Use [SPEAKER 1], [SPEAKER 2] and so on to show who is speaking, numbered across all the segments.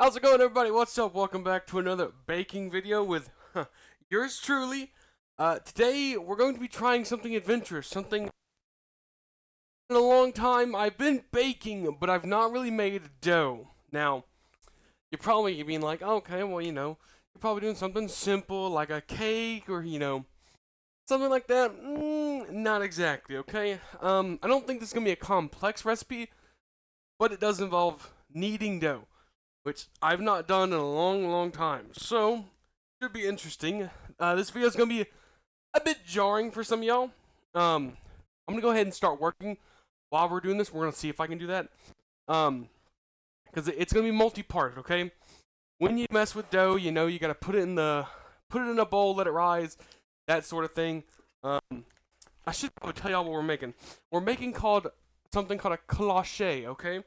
[SPEAKER 1] How's it going, everybody? What's up? Welcome back to another baking video with yours truly. Today we're going to be trying something adventurous, something in a long time. I've been baking, but I've not really made dough. Now, you're probably being like, okay, well, you're probably doing something simple like a cake or, something like that. Not exactly, okay? I don't think this is going to be a complex recipe, but it does involve kneading dough, which I've not done in a long time. So, should be interesting. This video is going to be a bit jarring for some of y'all. I'm going to go ahead and start working while we're doing this. We're going to see if I can do that. Because it's going to be multi-part, okay? When you mess with dough, you got to put it in a bowl, let it rise, that sort of thing. I should probably tell y'all what we're making. We're making something called a Kolaches, okay?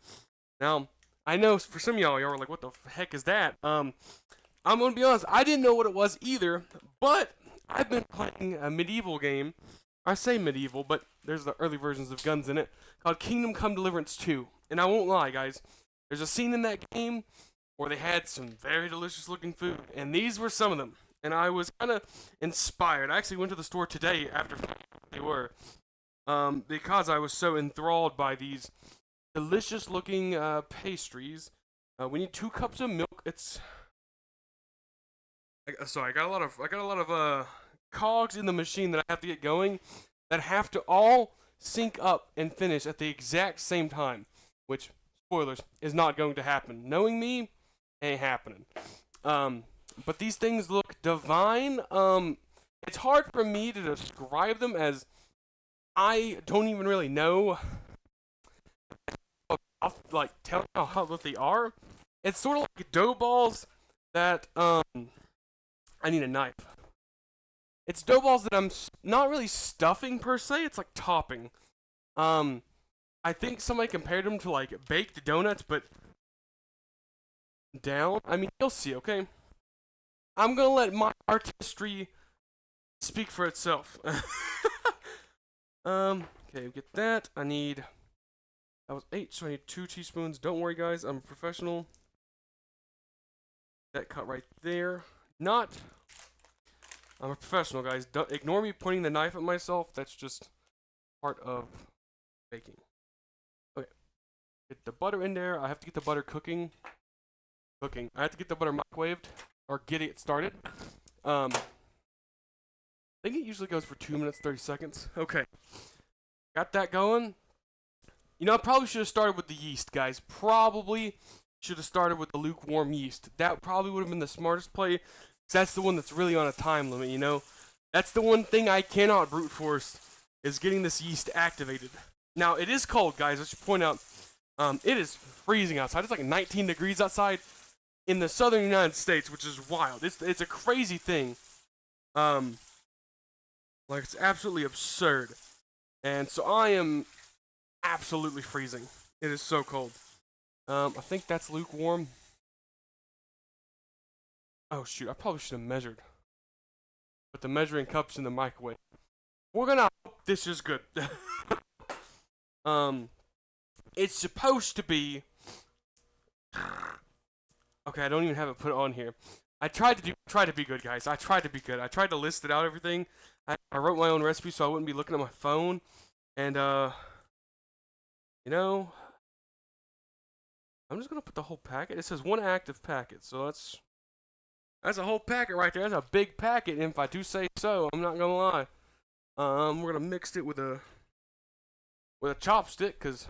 [SPEAKER 1] Now, I know for some of y'all are like, what the heck is that? I'm going to be honest, I didn't know what it was either, but I've been playing a medieval game. I say medieval, but there's the early versions of guns in it, called Kingdom Come Deliverance 2. And I won't lie, guys, there's a scene in that game where they had some very delicious looking food, and these were some of them. And I was kind of inspired. I actually went to the store today after they were, because I was so enthralled by these delicious looking pastries. We need 2 cups of milk. I got a lot of cogs in the machine that I have to get going that have to all sync up and finish at the exact same time, which, spoilers, is not going to happen. Knowing me, ain't happening. But these things look divine. It's hard for me to describe them, as I don't even really know like tell how what they are. It's sort of like dough balls that I need a knife. It's dough balls that I'm not really stuffing per se. It's like topping. I think somebody compared them to like baked donuts, but down. I mean, you'll see. Okay, I'm gonna let my artistry speak for itself. Okay, get that. That was 8, so I need 2 teaspoons. Don't worry, guys, I'm a professional. That cut right there. I'm a professional, guys. Don't ignore me pointing the knife at myself. That's just part of baking. Okay, get the butter in there. I have to get the butter cooking. I have to get the butter microwaved or get it started. I think it usually goes for 2 minutes 30 seconds. Okay, got that going. I probably should have started with the yeast, guys. Probably should have started with the lukewarm yeast. That probably would have been the smartest play, because that's the one that's really on a time limit, That's the one thing I cannot brute force, is getting this yeast activated. Now, it is cold, guys. I should point out, it is freezing outside. It's like 19 degrees outside in the southern United States, which is wild. It's a crazy thing. Like, it's absolutely absurd. And so I am absolutely freezing. It is so cold. I think that's lukewarm. Oh shoot, I probably should have measured. But the measuring cup's in the microwave. We're gonna hope this is good. It's supposed to be. Okay, I don't even have it put on here. I tried to be good, guys. I tried to be good. I tried to list it out everything. I wrote my own recipe so I wouldn't be looking at my phone. And I'm just gonna put the whole packet. It says 1 active packet, so that's a whole packet right there. That's a big packet, if I do say so. I'm not gonna lie. We're gonna mix it with a chopstick, cause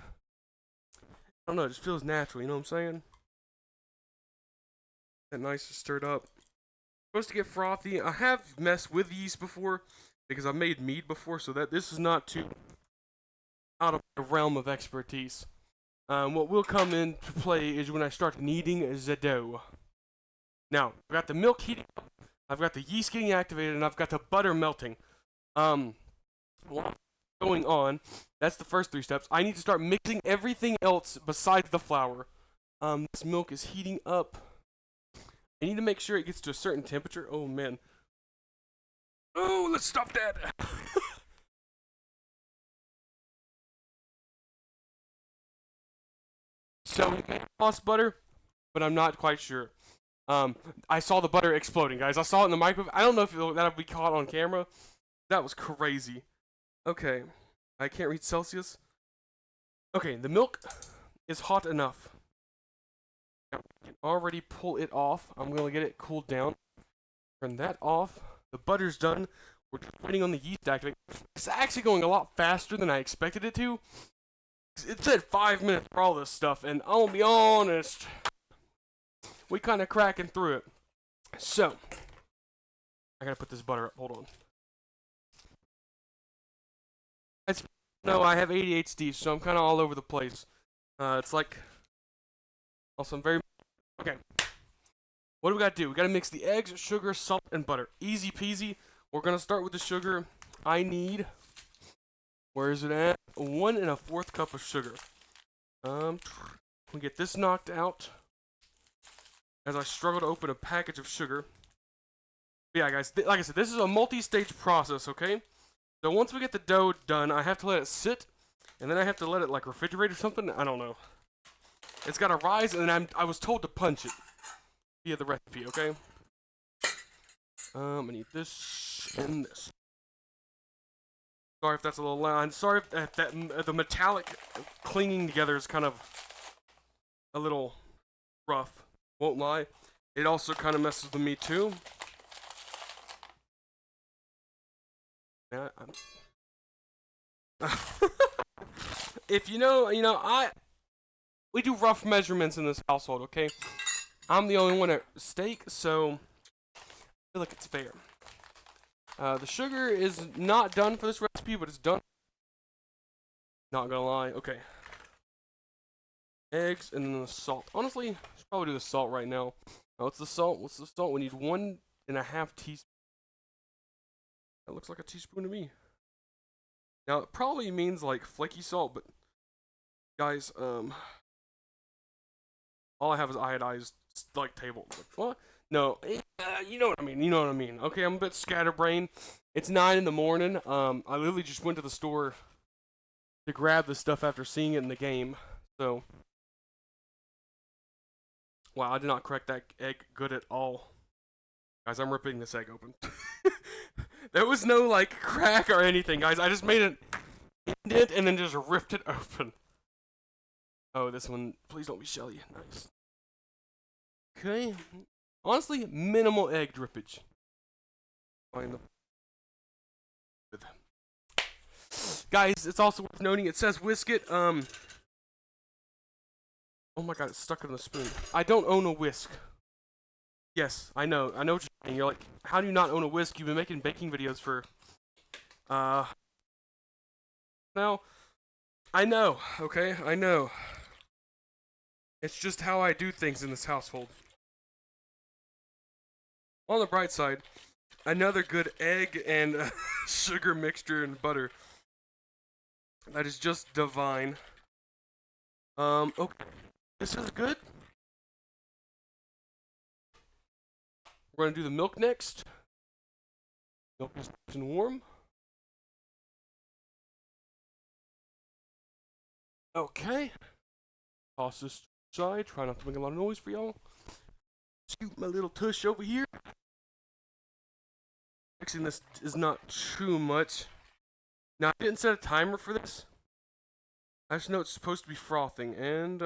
[SPEAKER 1] I don't know, it just feels natural. You know what I'm saying? That nice stirred up. Supposed to get frothy. I have messed with yeast before because I've made mead before, so that this is not too out of the realm of expertise. What will come into play is when I start kneading the dough. Now, I've got the milk heating up, I've got the yeast getting activated, and I've got the butter melting. What's going on? That's the first 3 steps. I need to start mixing everything else besides the flour. This milk is heating up. I need to make sure it gets to a certain temperature. Oh, man. Oh, let's stop that. So we made lost butter. but I'm not quite sure. I saw the butter exploding, guys. I saw it in the microwave. I don't know if that'll be caught on camera. That was crazy. Okay, I can't read Celsius. Okay, the milk is hot enough. I can already pull it off. I'm gonna get it cooled down. Turn that off. The butter's done. We're just waiting on the yeast to activate. It's actually going a lot faster than I expected it to. It said 5 minutes for all this stuff, and I'll be honest, we kind of cracking through it. So, I gotta put this butter up. Hold on. No, I have ADHD, so I'm kind of all over the place. It's like, also I'm very, okay. What do we gotta do? We gotta mix the eggs, sugar, salt, and butter. Easy peasy. We're gonna start with the sugar. I need, where is it at? 1 1/4 cup of sugar. We get this knocked out as I struggle to open a package of sugar. But yeah, guys, like I said, this is a multi-stage process, okay? So once we get the dough done, I have to let it sit, and then I have to let it like refrigerate or something. I don't know. It's gotta rise, and then I was told to punch it via the recipe, okay? I need this and this. Sorry if that's a little loud. Sorry if the metallic clinging together is kind of a little rough. Won't lie. It also kind of messes with me too. Yeah, if you know, we do rough measurements in this household, okay? I'm the only one at stake, so I feel like it's fair. The sugar is not done for this recipe, but it's done. Not gonna lie. Okay. Eggs and then the salt. Honestly, I should probably do the salt right now. What's the salt? What's the salt? We need 1 1/2 teaspoon. That looks like a teaspoon to me. Now, it probably means like flaky salt, but guys, all I have is iodized like table. What? No, you know what I mean. You know what I mean. Okay, I'm a bit scatterbrained. It's 9 in the morning. I literally just went to the store to grab the stuff after seeing it in the game. So, wow, I did not crack that egg good at all. Guys, I'm ripping this egg open. There was no like crack or anything, guys. I just made it indent and then just ripped it open. Oh, this one, please don't be shelly. Nice. Okay. Honestly, minimal egg drippage. Guys, it's also worth noting it says whisk it. Oh my god, it's stuck in the spoon. I don't own a whisk. Yes, I know what you're saying. You're like, how do you not own a whisk? You've been making baking videos for now. I know, okay? I know. It's just how I do things in this household. On the bright side, another good egg and sugar mixture and butter. That is just divine. Okay. This is good. We're gonna do the milk next. Milk is nice and warm. Okay. Toss this aside. Try not to make a lot of noise for y'all. Scoop my little tush over here. Mixing this is not too much. Now, I didn't set a timer for this. I just know it's supposed to be frothing. And,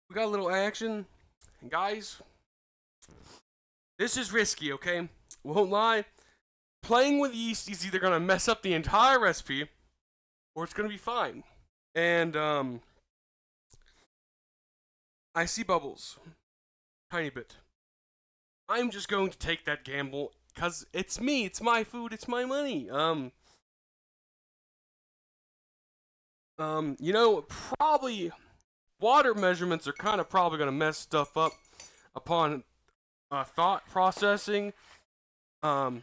[SPEAKER 1] we got a little action. And guys, this is risky, okay? Won't lie. Playing with yeast is either gonna mess up the entire recipe, or it's gonna be fine. And, I see bubbles. Tiny bit. I'm just going to take that gamble, because it's me, it's my food, it's my money. Probably water measurements are kind of probably going to mess stuff up upon thought processing. Also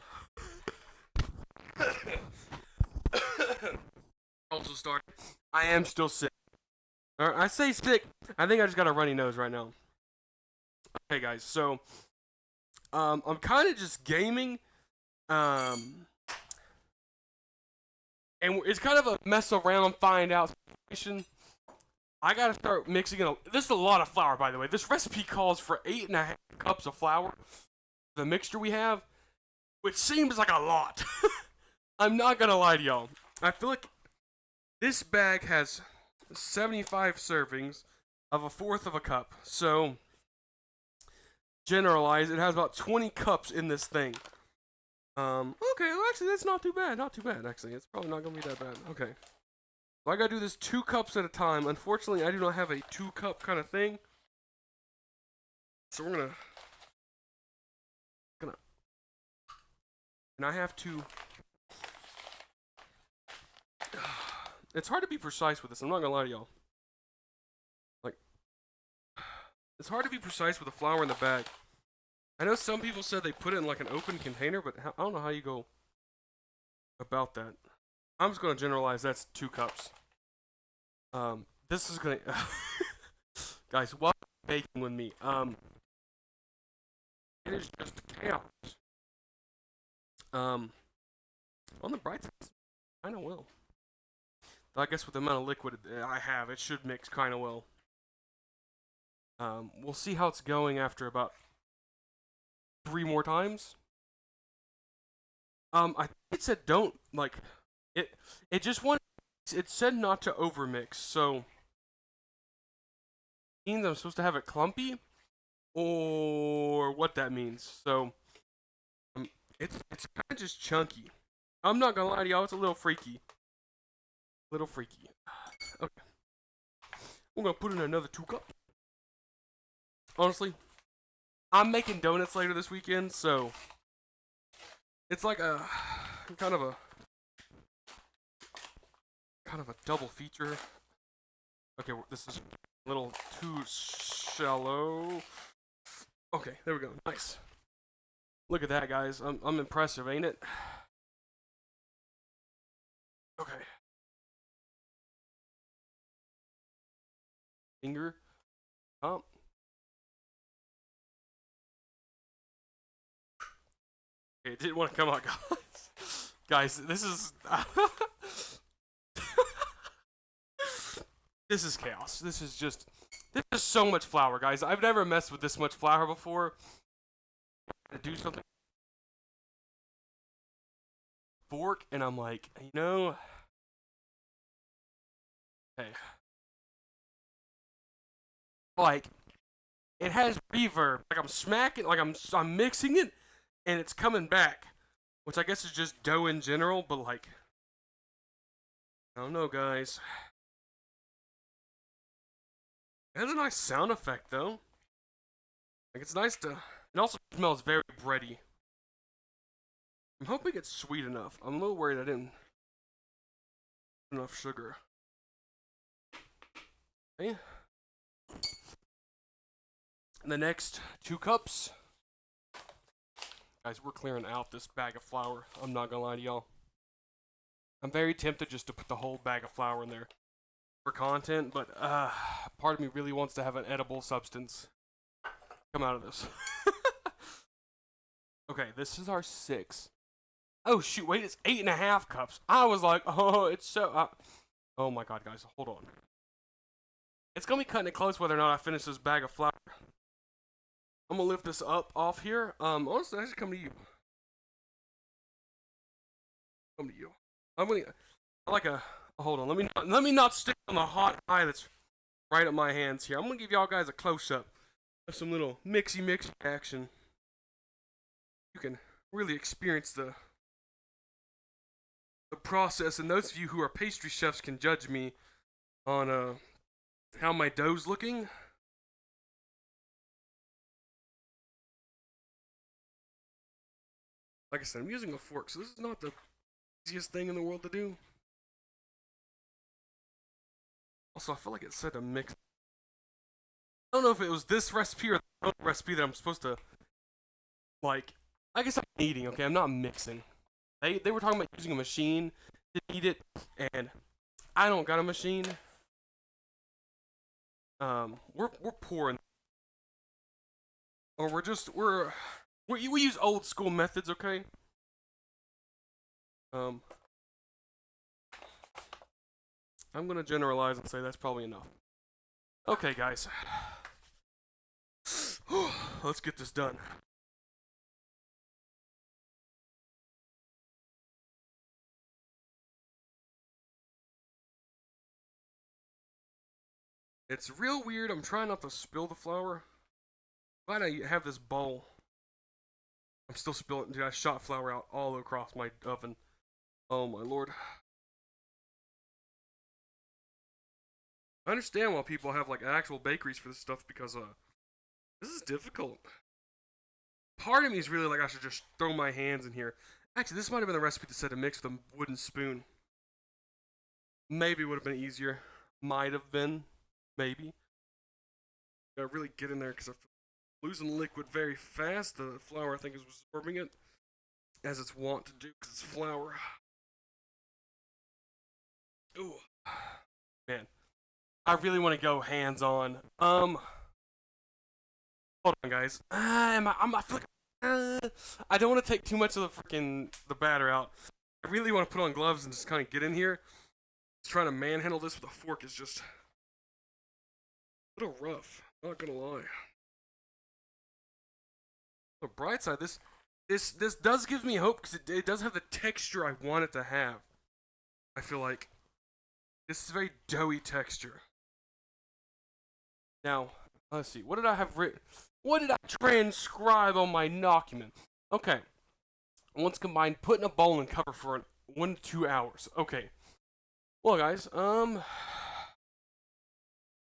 [SPEAKER 1] started. I am still sick. Or I say sick. I think I just got a runny nose right now. Okay, guys. So, I'm kind of just gaming. And it's kind of a mess around, find out situation. I gotta start mixing it. This is a lot of flour, by the way. This recipe calls for 8.5 cups of flour. The mixture we have, which seems like a lot. I'm not gonna lie to y'all. I feel like this bag has 75 servings of a fourth of a cup. So, generalize, it has about 20 cups in this thing. Okay, well, actually, that's not too bad. Not too bad, actually. It's probably not gonna be that bad. Okay. So I gotta do this 2 cups at a time. Unfortunately, I do not have a 2-cup kind of thing. So we're gonna. And I have to. It's hard to be precise with this. I'm not gonna lie to y'all. Like, it's hard to be precise with the flour in the bag. I know some people said they put it in like an open container, but I don't know how you go about that. I'm just gonna generalize. That's 2 cups. This is gonna. Guys, while baking with me, it is just chaos. On the bright side, kind of well. I guess with the amount of liquid I have, it should mix kind of well. We'll see how it's going after about 3 more times. I think it said don't like it. It just wanted. It said not to overmix, so means I'm supposed to have it clumpy, or what that means. So it's kind of just chunky. I'm not gonna lie to y'all, it's a little freaky. Little freaky. Okay. We're gonna put in another 2 cups. Honestly, I'm making donuts later this weekend, so it's like a kind of a double feature. Okay, this is a little too shallow. Okay, there we go. Nice. Look at that, guys. I'm impressive, ain't it? Okay. Finger. Pump. Okay, it didn't want to come out, guys. Guys, this is this is chaos. This is so much flour, guys. I've never messed with this much flour before. To do something fork, and I'm like, hey, like it has reverb. Like I'm smacking, like I'm mixing it, and it's coming back, which I guess is just dough in general. But like, I don't know, guys. It has a nice sound effect though. Like it's nice to. It also smells very bready. I'm hoping it's sweet enough. I'm a little worried I didn't put enough sugar. Okay. The next 2 cups. Guys, we're clearing out this bag of flour. I'm not gonna lie to y'all. I'm very tempted just to put the whole bag of flour in there for content, but part of me really wants to have an edible substance come out of this. Okay, this is our 6. Oh shoot, wait, it's 8.5 cups. I was like, oh, it's so. Oh my god, guys, hold on. It's gonna be cutting it close whether or not I finish this bag of flour. I'm gonna lift this up off here. Honestly, I should come to you. Come to you. I'm gonna. I like a. Hold on. Let me not stick on the hot eye that's right at my hands here. I'm gonna give y'all guys a close up of some little mixy action. You can really experience the process, and those of you who are pastry chefs can judge me on how my dough's looking. Like I said, I'm using a fork, so this is not the easiest thing in the world to do. Also, I feel like it said to mix. I don't know if it was this recipe or the recipe that I'm supposed to, like, I guess I'm kneading, okay? I'm not mixing. They were talking about using a machine to knead it, and I don't got a machine. We're poor, or we use old school methods, okay? I'm gonna generalize and say that's probably enough. Okay, guys. Let's get this done. It's real weird. I'm trying not to spill the flour. Glad I have this bowl. I'm still spilling. Dude, I shot flour out all across my oven. Oh my lord. I understand why people have like actual bakeries for this stuff because this is difficult. Part of me is really like I should just throw my hands in here. Actually, this might have been the recipe that said to mix with a wooden spoon. Maybe it would have been easier. Might have been. Maybe. Gotta really get in there because I'm losing liquid very fast. The flour, I think, is absorbing it as it's wont to do because it's flour. Ooh, man, I really want to go hands on. Hold on, guys. I'm I feel like, I don't want to take too much of the batter out. I really want to put on gloves and just kind of get in here. Just trying to manhandle this with a fork is just a little rough. Not gonna lie. The bright side, this does give me hope because it does have the texture I want it to have. I feel like this is a very doughy texture. Now, let's see. What did I have written? What did I transcribe on my document? Okay. Once combined, put in a bowl and cover for 1 to 2 hours. Okay. Well, guys, I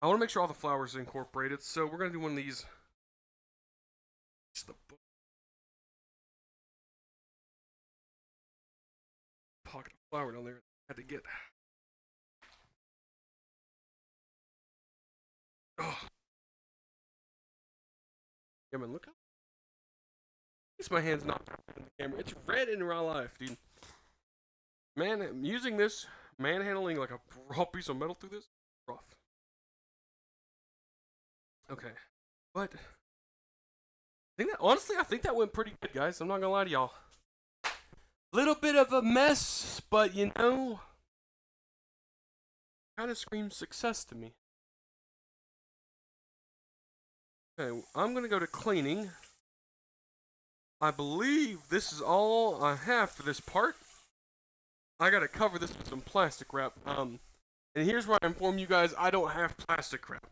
[SPEAKER 1] want to make sure all the flour is incorporated, so we're gonna do one of these. Just the pocket of flour down there. I had to get. Oh, yeah, man, look how. At least my hand's not in the camera. It's red in real life, dude. Man, I'm using this, manhandling like a raw piece of metal through this, rough. Okay, but I think that went pretty good, guys. I'm not gonna lie to y'all. Little bit of a mess, but you know, kind of screams success to me. Okay, I'm gonna go to cleaning. I believe this is all I have for this part. I gotta cover this with some plastic wrap. And here's where I inform you guys I don't have plastic wrap.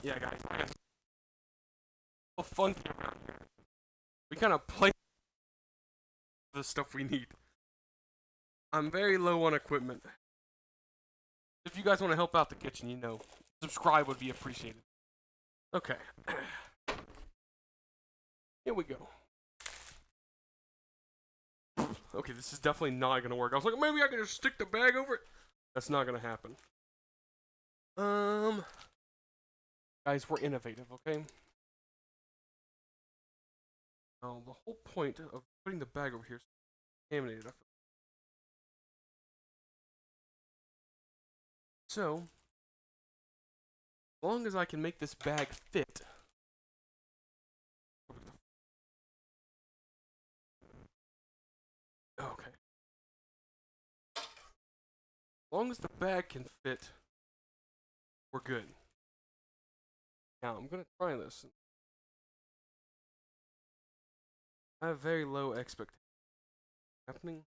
[SPEAKER 1] Yeah, guys, I got so funky around here. We kind of play the stuff we need. I'm very low on equipment. If you guys want to help out the kitchen, you know, subscribe would be appreciated. Okay. Here we go. Okay, this is definitely not gonna work. I was like, maybe I can just stick the bag over it. That's not gonna happen. Guys, we're innovative, okay? Now, the whole point of putting the bag over here is contaminated. So, as long as I can make this bag fit. Okay. As long as the bag can fit, we're good. Now, I'm gonna try this. I have very low expectations. Happening?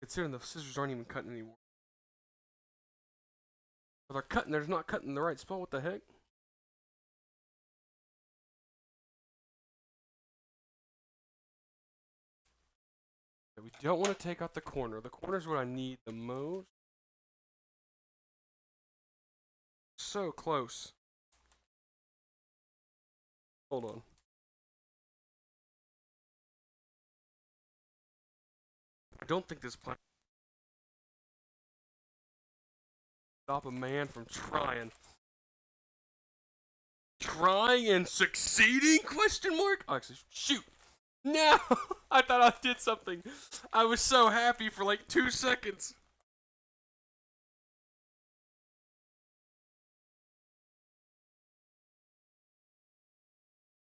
[SPEAKER 1] Considering the scissors aren't even cutting anymore. If they're cutting, they're not cutting the right spot. What the heck? Okay, we don't want to take out the corner. The corner is what I need the most. So close. Hold on. I don't think this plan stop a man from trying. Trying and succeeding? Question mark? Oh, actually, shoot. No! I thought I did something. I was so happy for like 2 seconds.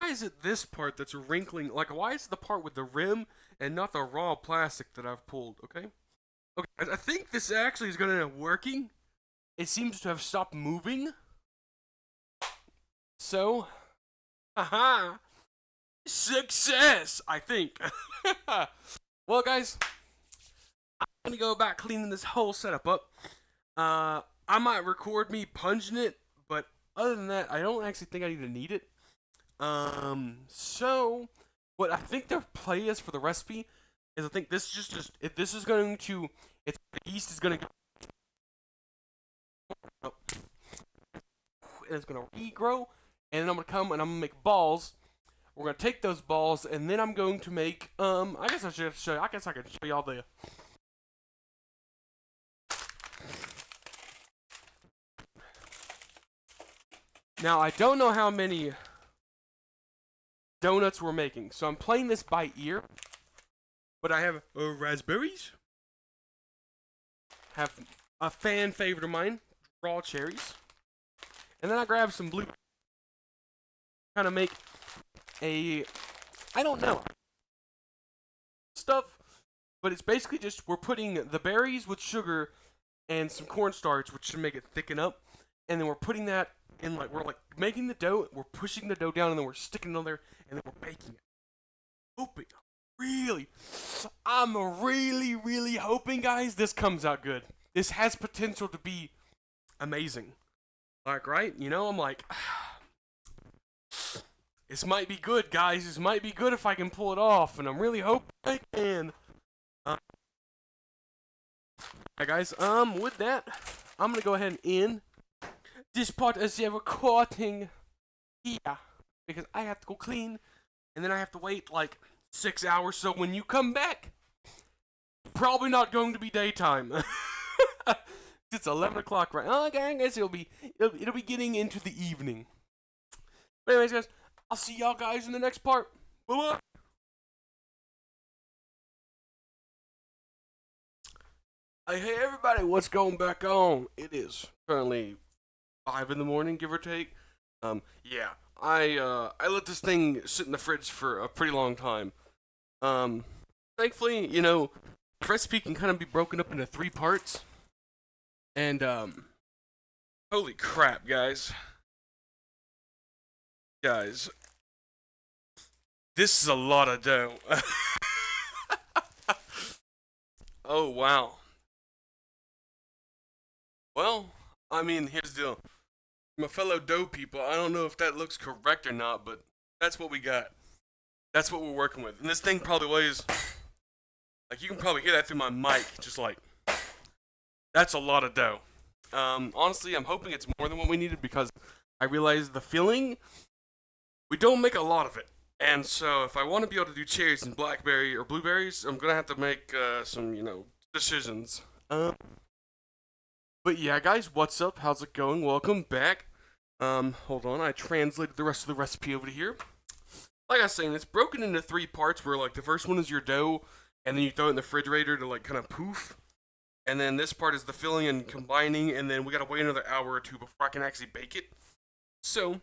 [SPEAKER 1] is it this part that's wrinkling? Like, why is it the part with the rim and not the raw plastic that I've pulled? Okay. Okay, I think this actually is going to end up working. It seems to have stopped moving. So, haha, success, I think. Well, guys, I'm going to go about cleaning this whole setup up. I might record me punching it, but other than that, I don't actually think I even need it. So what I think the play is for the recipe is I think this just if this is going to if the yeast is going to go, and it's going to regrow, and then I'm going to come and I'm going to make balls. We're going to take those balls, and then I'm going to make I guess I should show you, I guess I can show y'all the now I don't know how many donuts we're making, so I'm playing this by ear. But I have raspberries, have a fan favorite of mine, raw cherries, and then I grab some blue. Kind of make a, I don't know, stuff, but it's basically just we're putting the berries with sugar and some cornstarch, which should make it thicken up, and then we're putting that in we're making the dough, we're pushing the dough down, and then we're sticking it on there, and then we're baking it. Hoping, I'm really hoping, guys, this comes out good. This has potential to be amazing. Right? You know, I'm like, this might be good, guys. This might be good if I can pull it off, and I'm really hoping I can. Alright, guys. With that, I'm gonna go ahead and end this part as the recording here because I have to go clean, and then I have to wait 6 hours. So when you come back, probably not going to be daytime. It's 11 o'clock right now. Okay, I guess it'll be getting into the evening. But anyways, guys, I'll see y'all guys in the next part. Bye-bye. Hey everybody, what's going back on? It is currently 5 in the morning, give or take. Yeah, I let this thing sit in the fridge for a pretty long time. Thankfully, you know, the recipe can kind of be broken up into 3 parts. And, holy crap, guys. Guys, this is a lot of dough. Oh, wow. Well, I mean, here's the deal. My fellow dough people, I don't know if that looks correct or not, but that's what we got. That's what we're working with. And this thing probably weighs, you can probably hear that through my mic, just that's a lot of dough. Honestly, I'm hoping it's more than what we needed because I realized the filling, we don't make a lot of it. And so if I want to be able to do cherries and blackberry or blueberries, I'm going to have to make some, decisions. But yeah, guys, what's up? How's it going? Welcome back. Hold on, I translated the rest of the recipe over to here. Like I was saying, it's broken into 3 parts where, the first one is your dough, and then you throw it in the refrigerator to, kind of poof. And then this part is the filling and combining, and then we gotta wait another hour or 2 before I can actually bake it. So,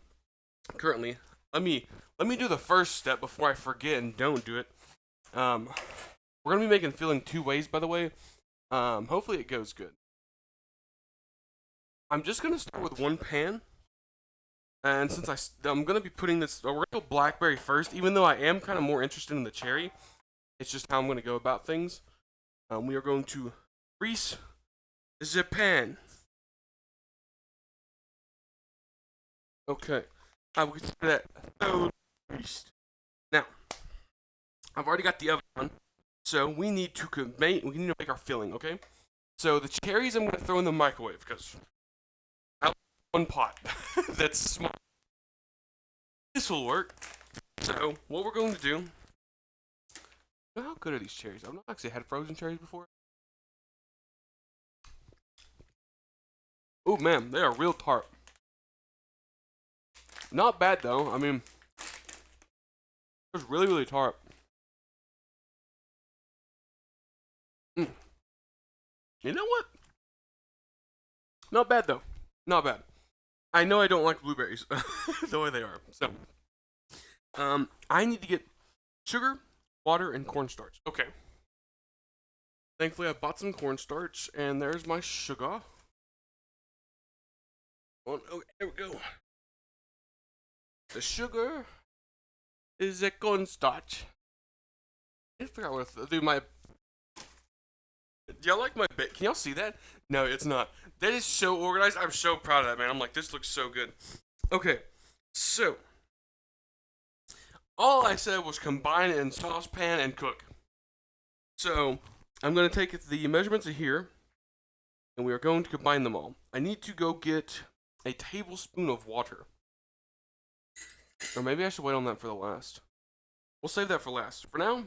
[SPEAKER 1] currently, let me do the first step before I forget and don't do it. We're gonna be making filling 2 ways, by the way. Hopefully it goes good. I'm just gonna start with 1 pan. And since I'm going to be putting this, we're going to go blackberry first, even though I am kind of more interested in the cherry. It's just how I'm going to go about things. We are going to grease the pan. Okay. I will consider that thoroughly greased. Now, I've already got the oven on, so we need to make our filling, okay? So the cherries I'm going to throw in the microwave, because 1 pot. That's small. This will work. So, what we're going to do... How good are these cherries? I've not actually had frozen cherries before. Oh man, they are real tart. Not bad though. I mean, it's really tart. You know what? Not bad though. Not bad. I know I don't like blueberries the way they are. So, I need to get sugar, water, and cornstarch. Okay. Thankfully, I bought some cornstarch, and there's my sugar. Okay, there we go. The sugar is a cornstarch. I forgot what to do. My. Do y'all like my bit? Can y'all see that? No, it's not. That is so organized. I'm so proud of that, man. I'm like, this looks so good. Okay, so all I said was combine it in saucepan and cook. So I'm going to take the measurements of here, and we are going to combine them all. I need to go get a tablespoon of water. Or maybe I should wait on that for the last. We'll save that for last. For now,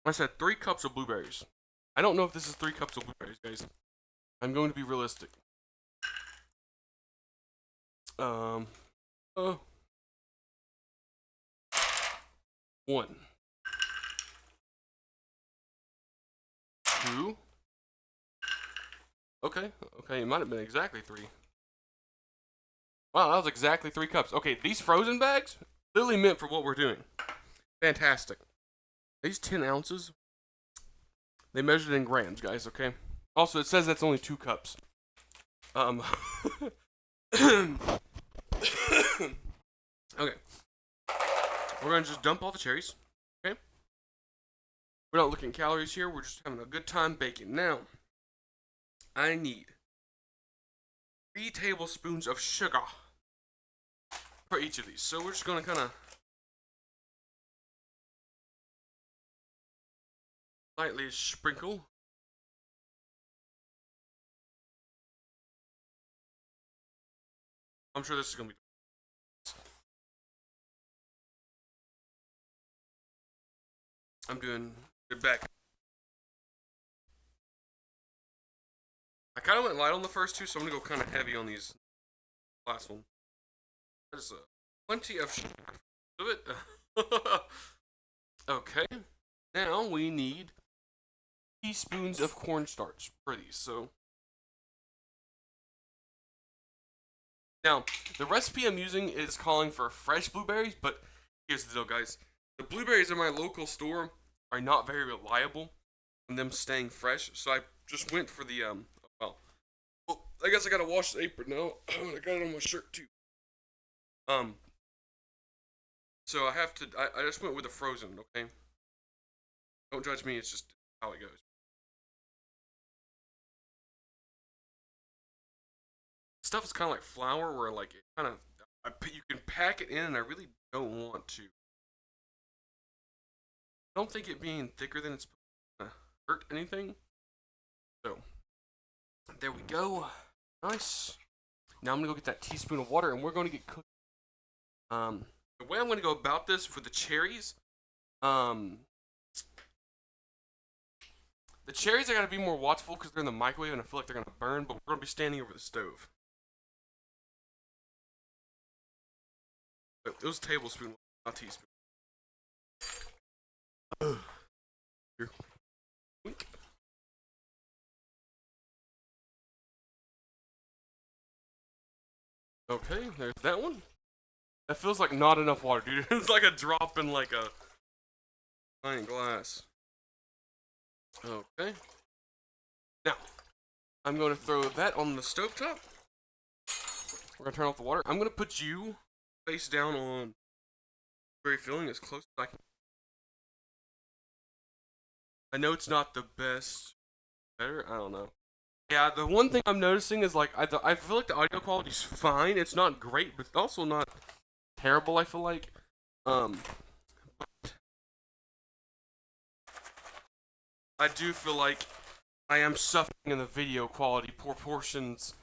[SPEAKER 1] I said 3 cups of blueberries. I don't know if this is 3 cups of blueberries, guys. I'm going to be realistic. 1. 2. Okay, it might have been exactly 3. Wow, that was exactly 3 cups. Okay, these frozen bags, literally meant for what we're doing. Fantastic. These 10 ounces, they measured in grams, guys, okay? Also, it says that's only 2 cups. Okay. We're gonna just dump all the cherries, okay? We're not looking at calories here, we're just having a good time baking. Now, I need 3 tablespoons of sugar for each of these. So we're just gonna kind of lightly sprinkle. I'm sure this is gonna be. I'm doing good back. I kind of went light on the first 2, so I'm gonna go kind of heavy on these last one. That is plenty of it. Okay. Now we need teaspoons of cornstarch for these. So now the recipe I'm using is calling for fresh blueberries, but here's the deal, guys. The blueberries in my local store are not very reliable in them staying fresh, so I just went for the well, I guess I gotta wash the apron now. I got it on my shirt too. So I have to. I just went with the frozen. Okay. Don't judge me. It's just how it goes. Stuff is kind of like flour, where like it kind of you can pack it in, and I really don't want to. I don't think it being thicker than it's gonna hurt anything. So there we go. Nice. Now I'm gonna go get that teaspoon of water, and we're going to get cooked. The way I'm gonna go about this for the cherries, the cherries I gotta be more watchful because they're in the microwave and I feel like they're gonna burn. But we're gonna be standing over the stove. It was a tablespoon, not a teaspoon. Here. Wink. Okay, there's that one. That feels like not enough water, dude. It's like a drop in like a giant glass. Okay. Now, I'm going to throw that on the stovetop. We're going to turn off the water. I'm going to put you face down on very filling as close as I can. I know it's not the best. Better? I don't know. Yeah, the one thing I'm noticing is like I feel like the audio quality's fine. It's not great, but it's also not terrible. I feel like, but I do feel like I am suffering in the video quality proportions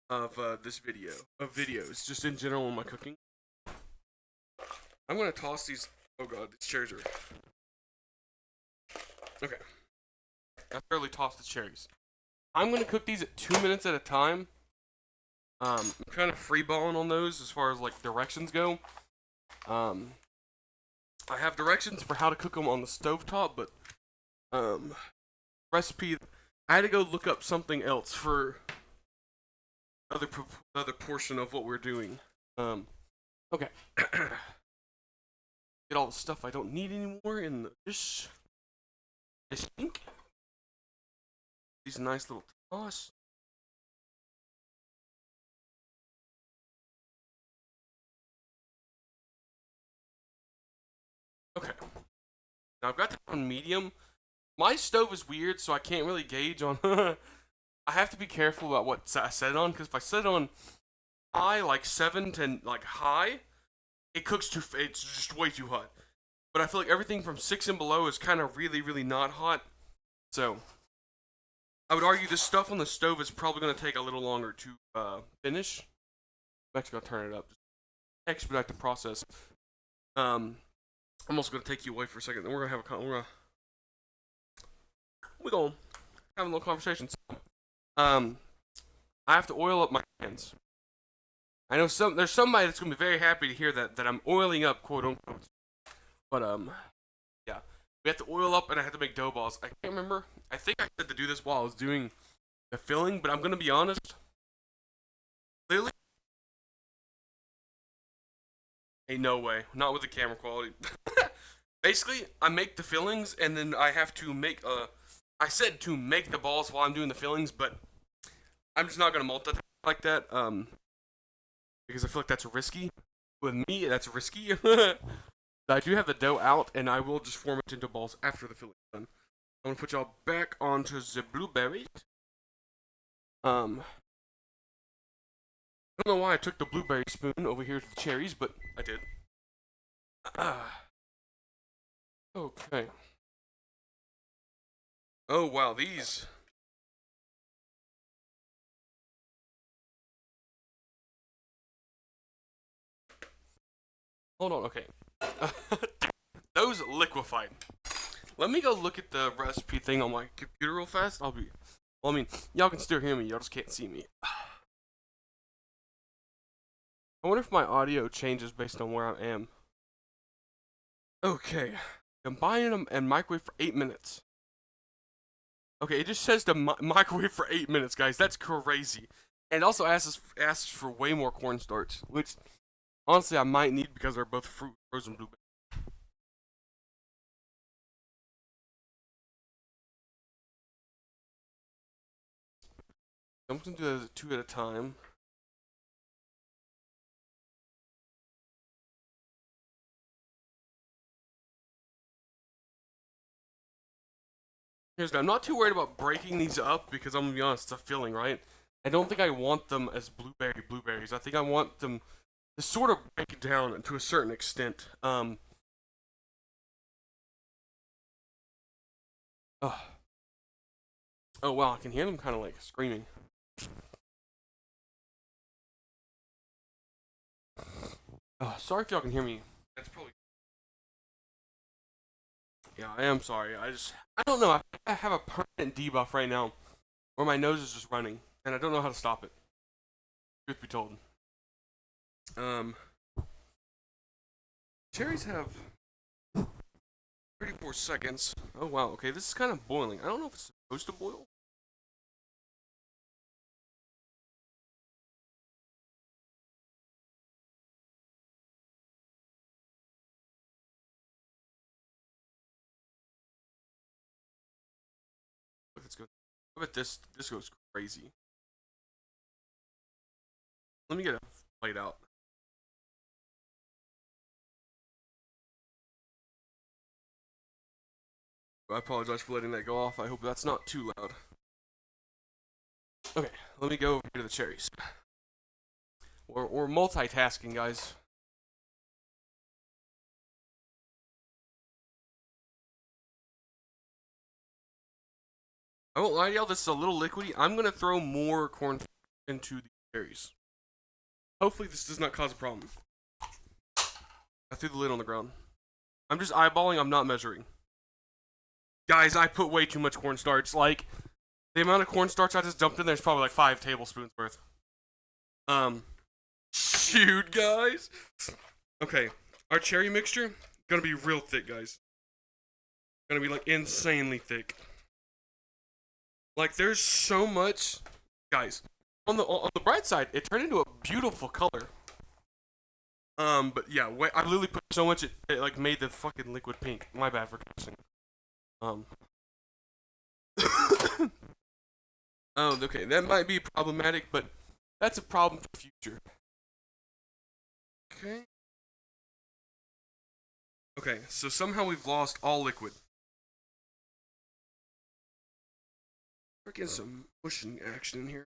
[SPEAKER 1] of this video of videos, just in general in my cooking. I'm gonna toss these. Oh god, these cherries are. Okay, I thoroughly tossed the cherries. I'm gonna cook these at 2 minutes at a time. I'm kind of freeballing on those as far as like directions go. I have directions for how to cook them on the stovetop, but recipe. I had to go look up something else for other portion of what we're doing. Okay. Get all the stuff I don't need anymore in the dish. I think. These nice little toss. Okay. Now I've got that on medium. My stove is weird, so I can't really gauge on. I have to be careful about what I set it on, because if I set it on high, like 7 to like high, it cooks too. It's just way too hot. But I feel like everything from 6 and below is kind of really, really not hot. So I would argue this stuff on the stove is probably going to take a little longer to finish. I'm actually going to turn it up, just expedite the process. I'm also going to take you away for a second. Then we're going to have we're going to have a little conversation. I have to oil up my hands. I know there's somebody that's going to be very happy to hear that I'm oiling up, quote unquote. But yeah, we have to oil up, and I have to make dough balls. I can't remember. I think I said to do this while I was doing the filling, but I'm gonna be honest. Clearly, ain't no way. Not with the camera quality. Basically, I make the fillings, and then I have to make I said to make the balls while I'm doing the fillings, but I'm just not gonna multitask like that. Because I feel like that's risky. With me, that's risky. I do have the dough out, and I will just form it into balls after the filling is done. I'm gonna put y'all back onto the blueberries. I don't know why I took the blueberry spoon over here to the cherries, but I did. Okay. Oh wow, these. Hold on, okay. Those liquefied. Let me go look at the recipe thing on my computer real fast. Well, I mean, y'all can still hear me, y'all just can't see me. I wonder if my audio changes based on where I am. Okay. Combine them and microwave for 8 minutes. Okay, it just says to microwave for 8 minutes, guys. That's crazy. And also asks for way more cornstarch, which honestly I might need because they're both frozen blueberries. I'm just gonna do those 2 at a time. I'm not too worried about breaking these up because I'm gonna be honest, it's a filling, right? I don't think I want them as blueberries. I think I want them to sort of break down to a certain extent. Oh, oh wow, I can hear them kind of like screaming. Oh, sorry if y'all can hear me. That's probably. Yeah, I am sorry. I don't know. I have a permanent debuff right now where my nose is just running, and I don't know how to stop it. Truth be told. Um, cherries have 34 seconds. Oh wow. Okay, this is kind of boiling. I don't know if it's supposed to boil. Look, it's good. I bet this goes crazy. Let me get it played out. I apologize for letting that go off. I hope that's not too loud. Okay, let me go over here to the cherries. We're multitasking, guys. I won't lie to y'all, this is a little liquidy. I'm gonna throw more corn into the cherries. Hopefully this does not cause a problem. I threw the lid on the ground. I'm just eyeballing, I'm not measuring. Guys, I put way too much cornstarch. Like, the amount of cornstarch I just dumped in there is probably like 5 tablespoons worth. Shoot, guys. Okay, our cherry mixture, gonna be real thick, guys. Gonna be like insanely thick. Like, there's so much, guys. On the bright side, it turned into a beautiful color. But yeah, I literally put so much it like made the fucking liquid pink. My bad for cussing. Um. Oh, okay, that might be problematic, but that's a problem for the future. Okay. Okay, so somehow we've lost all liquid. We're getting some pushing action in here.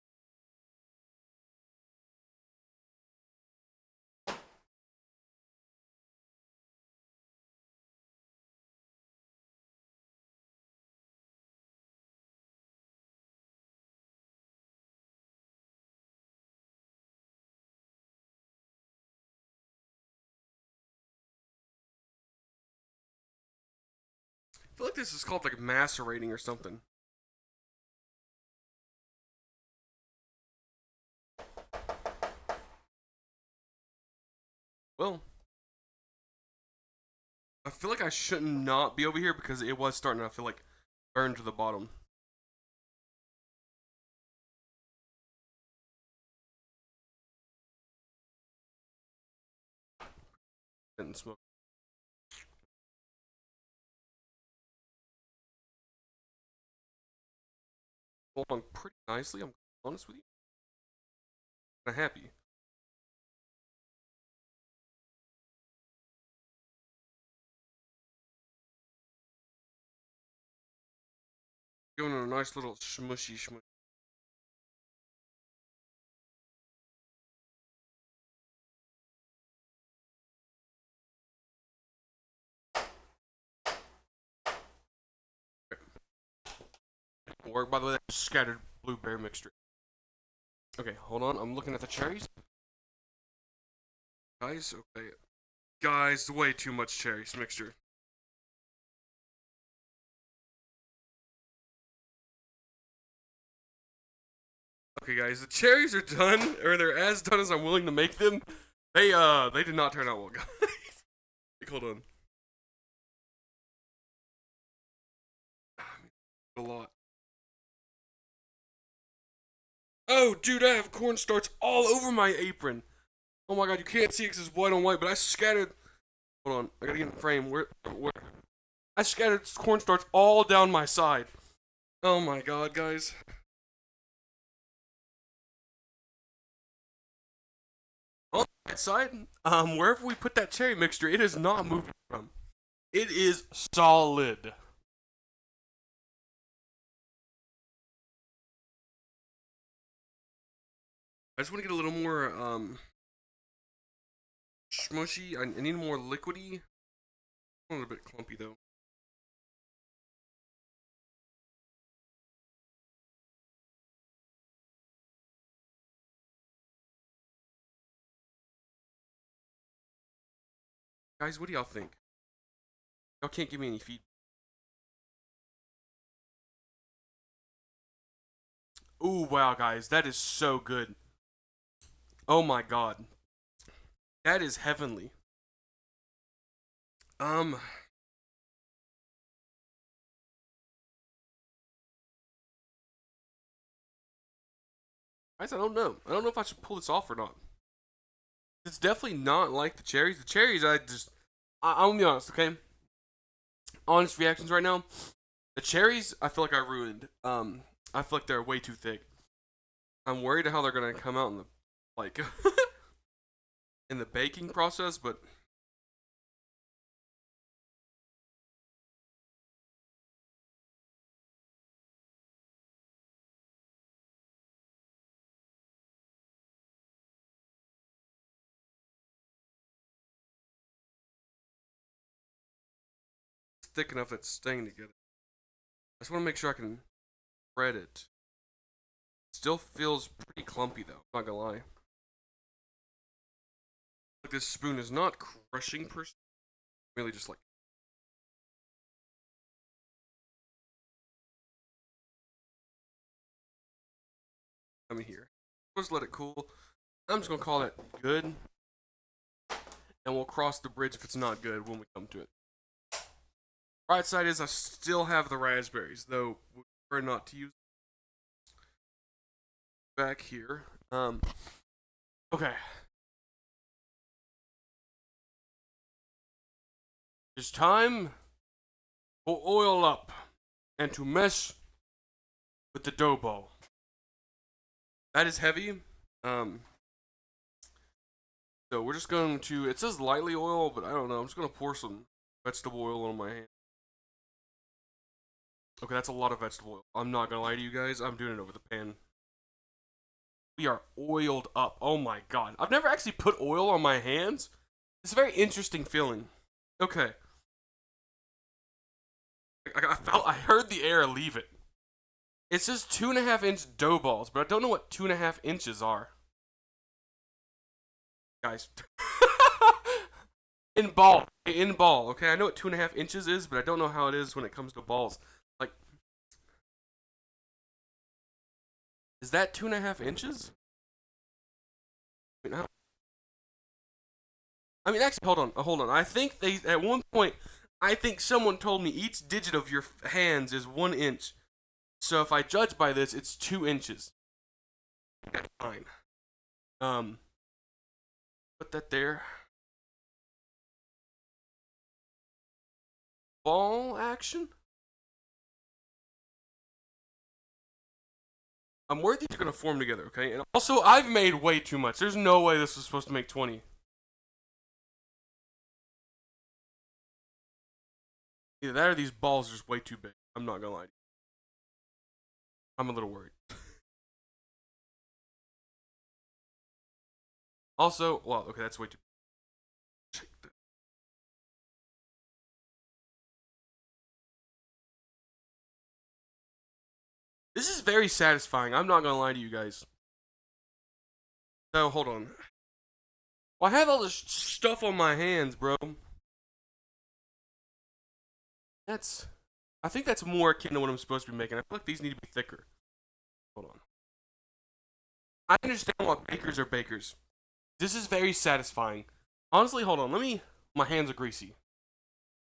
[SPEAKER 1] I feel like this is called like macerating or something. Well, I feel like I should not be over here because it was starting to feel like burn to the bottom. And smoke along pretty nicely. I'm honest with you. I'm happy. Going on a nice little smushy smush. Work by the way, that scattered blueberry mixture. Okay, hold on. I'm looking at the cherries. Guys, okay. Guys, way too much cherries mixture. Okay, guys, the cherries are done, or they're as done as I'm willing to make them. They did not turn out well, guys. Like, hold on. A lot. Oh, dude, I have cornstarch all over my apron. Oh my god, you can't see it because it's white on white, but I scattered. Hold on, I gotta get in the frame. Where? I scattered cornstarch all down my side. Oh my god, guys. On the right side, wherever we put that cherry mixture, it is not moving from. It is solid. I just want to get a little more smushy. I need more liquidy. A little bit clumpy though. Guys, what do y'all think? Y'all can't give me any feedback. Ooh, wow, guys, that is so good. Oh my god, that is heavenly. Um, guys, I don't know. I don't know if I should pull this off or not. It's definitely not like the cherries. The cherries, I'm gonna be honest, okay? Honest reactions right now. The cherries, I feel like I ruined. I feel like they're way too thick. I'm worried how they're gonna come out in the like in the baking process, but it's thick enough that it's staying together. I just want to make sure I can spread it. Still feels pretty clumpy though. I'm not gonna lie. Like this spoon is not crushing per se. Really just like let me here. Just let it cool. I'm just gonna call it good, and we'll cross the bridge if it's not good when we come to it. Right side is I still have the raspberries, though we prefer not to use back here. Okay. It's time to oil up and to mess with the dough ball. That is heavy. Um, so we're just going to. It says lightly oil, but I don't know. I'm just gonna pour some vegetable oil on my hand. Okay, that's a lot of vegetable oil. I'm not gonna lie to you guys. I'm doing it over the pan. We are oiled up. Oh my god. I've never actually put oil on my hands. It's a very interesting feeling. Okay. I heard the air leave it. It says 2.5-inch dough balls, but I don't know what 2.5 inches are. Guys. In ball, okay? I know what 2.5 inches is, but I don't know how it is when it comes to balls. Like, is that 2.5 inches? I mean, actually, hold on. I think they at one point, I think someone told me each digit of your hands is 1 inch. So if I judge by this, it's 2 inches. That's fine. Um, put that there. Ball action. I'm worried these are gonna form together, okay? And also, I've made way too much. There's no way this was supposed to make 20. Either that or these balls are just way too big. I'm not gonna lie. I'm a little worried. Also, well, okay, that's way too. This is very satisfying. I'm not gonna lie to you guys. So hold on. Well, I have all this stuff on my hands, bro. That's. I think that's more akin to what I'm supposed to be making. I feel like these need to be thicker. Hold on. I understand why bakers are bakers. This is very satisfying. Honestly, hold on. Let me. My hands are greasy,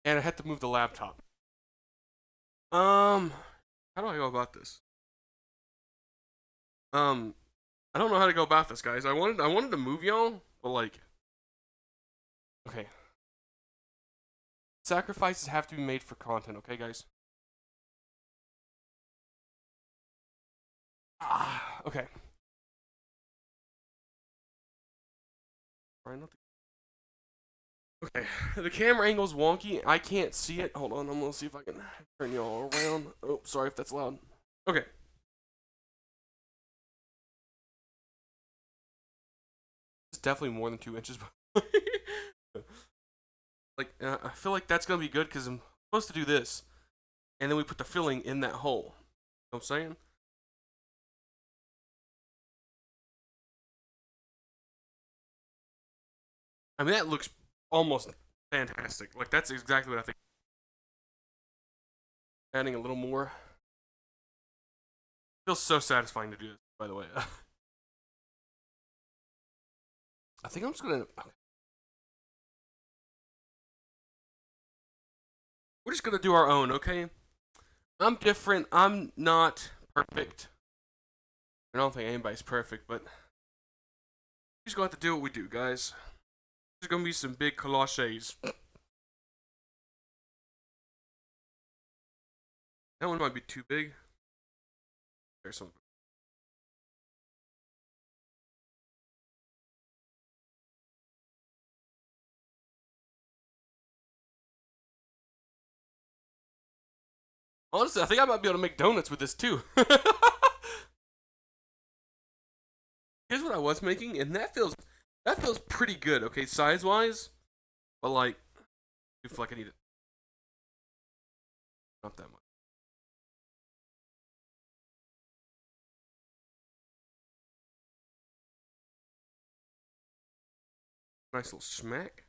[SPEAKER 1] and I had to move the laptop. How do I go about this? Um, I don't know how to go about this, guys. I wanted to move y'all, but like, okay. Sacrifices have to be made for content, okay, guys? Okay. Okay, the camera angle's wonky. I can't see it. Hold on, I'm gonna see if I can turn y'all around. Oh, sorry if that's loud. Okay. It's definitely more than 2 inches. Like, I feel like that's gonna be good because I'm supposed to do this, and then we put the filling in that hole. You know what I'm saying? I mean, that looks almost fantastic. Like, that's exactly what I think. Adding a little more. Feels so satisfying to do this, by the way. I think I'm just gonna. We're just gonna do our own, okay? I'm different. I'm not perfect. I don't think anybody's perfect, but we just gonna have to do what we do, guys. There's gonna be some big Kolaches. That one might be too big. There's some. Honestly, I think I might be able to make donuts with this too. Here's what I was making, and that feels pretty good. Okay, size wise, but like, I feel like I need it. Not that much. Nice little smack.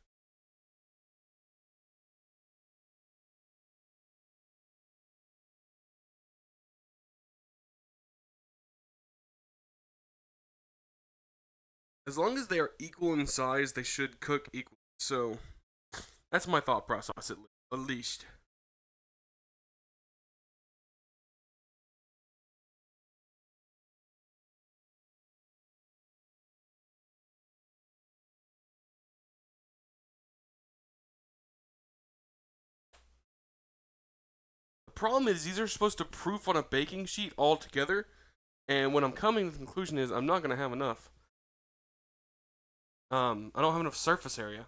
[SPEAKER 1] As long as they are equal in size, they should cook equal. So that's my thought process at least. problem is these are supposed to proof on a baking sheet all together, and when I'm coming to the conclusion is I'm not gonna have enough. I don't have enough surface area.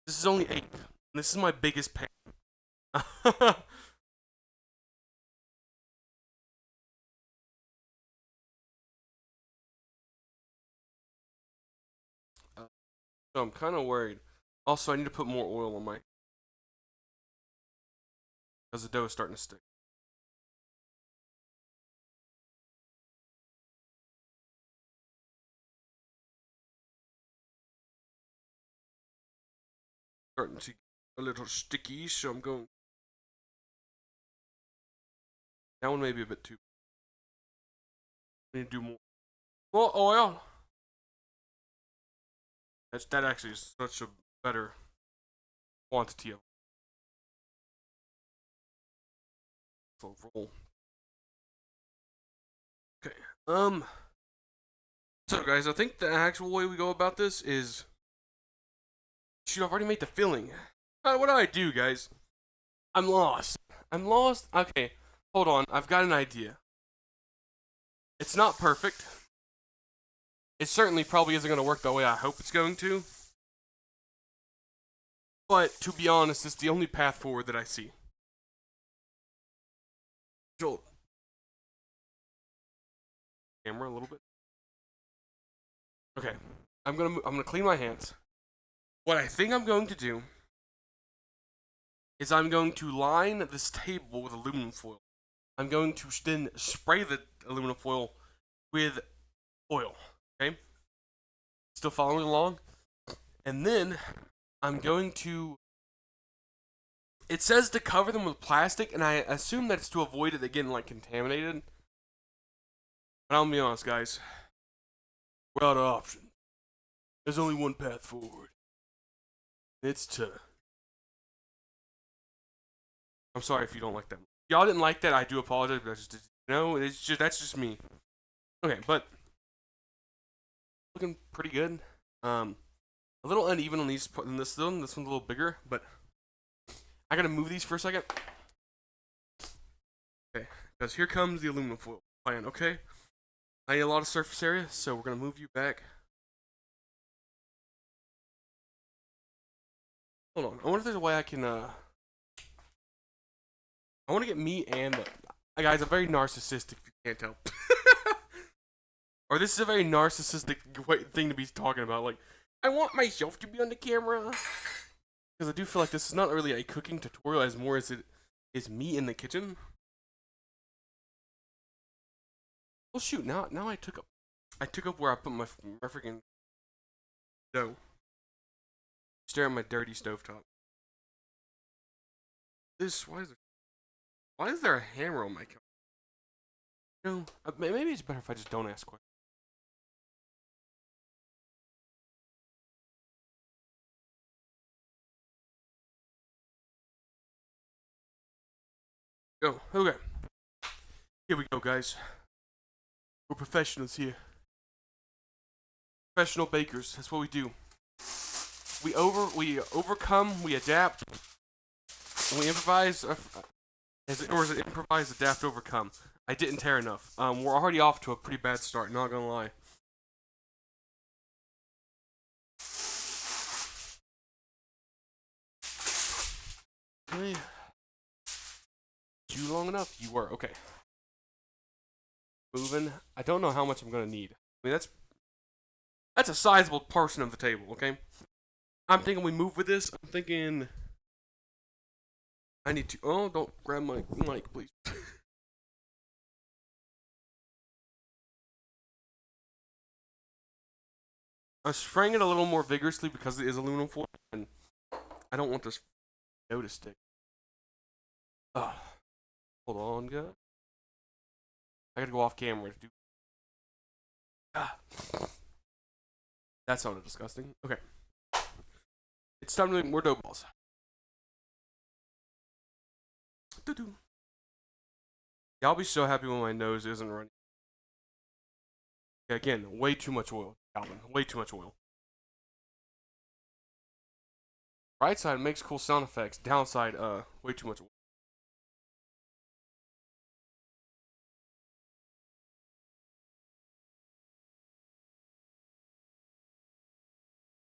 [SPEAKER 1] This is only 8. This is my biggest pain. So I'm kind of worried. Also, I need to put more oil on my, because the dough is starting to stick. Starting to get a little sticky, so I'm going. That one may be a bit too. I need to do more. More oil. That actually is such a better quantity of roll. Okay. So guys, I think the actual way we go about this is. Shoot, I've already made the filling. What do I do, guys? I'm lost. I'm lost. Okay, hold on. I've got an idea. It's not perfect. It certainly probably isn't going to work the way I hope it's going to. But to be honest, it's the only path forward that I see. Joel, camera a little bit. Okay, I'm gonna clean my hands. What I think I'm going to do is I'm going to line this table with aluminum foil. I'm going to then spray the aluminum foil with oil. Okay, still following along, and then I'm going to. It says to cover them with plastic, and I assume that it's to avoid it getting like contaminated. But I'll be honest, guys. We're out of options. There's only one path forward. It's to. I'm sorry if you don't like that. Y'all didn't like that. I do apologize, but it's just that's just me. Okay, but looking pretty good. A little uneven on these. In this one, this one's a little bigger, but I gotta move these for a second. Okay, because here comes the aluminum foil plan. Okay, I need a lot of surface area, so we're gonna move you back. Hold on. I wonder if there's a way I can. I want to get me and guys. I'm very narcissistic. If you can't tell. Or this is a very narcissistic thing to be talking about. Like, I want myself to be on the camera. Because I do feel like this is not really a cooking tutorial as more as it is me in the kitchen. Well, shoot, now I took up where I put my freaking dough. Stare at my dirty stovetop. Why is there a hammer on my counter? You know, maybe it's better if I just don't ask questions. Go. Okay. Here we go, guys. We're professionals here. Professional bakers. That's what we do. We overcome, we adapt, and we improvise. Or is it improvise, adapt, overcome? I didn't tear enough. We're already off to a pretty bad start. Not gonna lie. Okay. You long enough? You were okay. Moving. I don't know how much I'm gonna need. I mean that's a sizable portion of the table. Okay. I'm thinking we move with this. I'm thinking I need to. Oh, don't grab my mic, please. I'm spraying it a little more vigorously because it is aluminum foil, and I don't want this dough to stick. Hold on, guys. I gotta go off camera to do. That sounded disgusting. Okay. It's time to make more dough balls. Y'all be so happy when my nose isn't running. Yeah, again, way too much oil, Calvin. Way too much oil. Right side makes cool sound effects. Downside, way too much oil.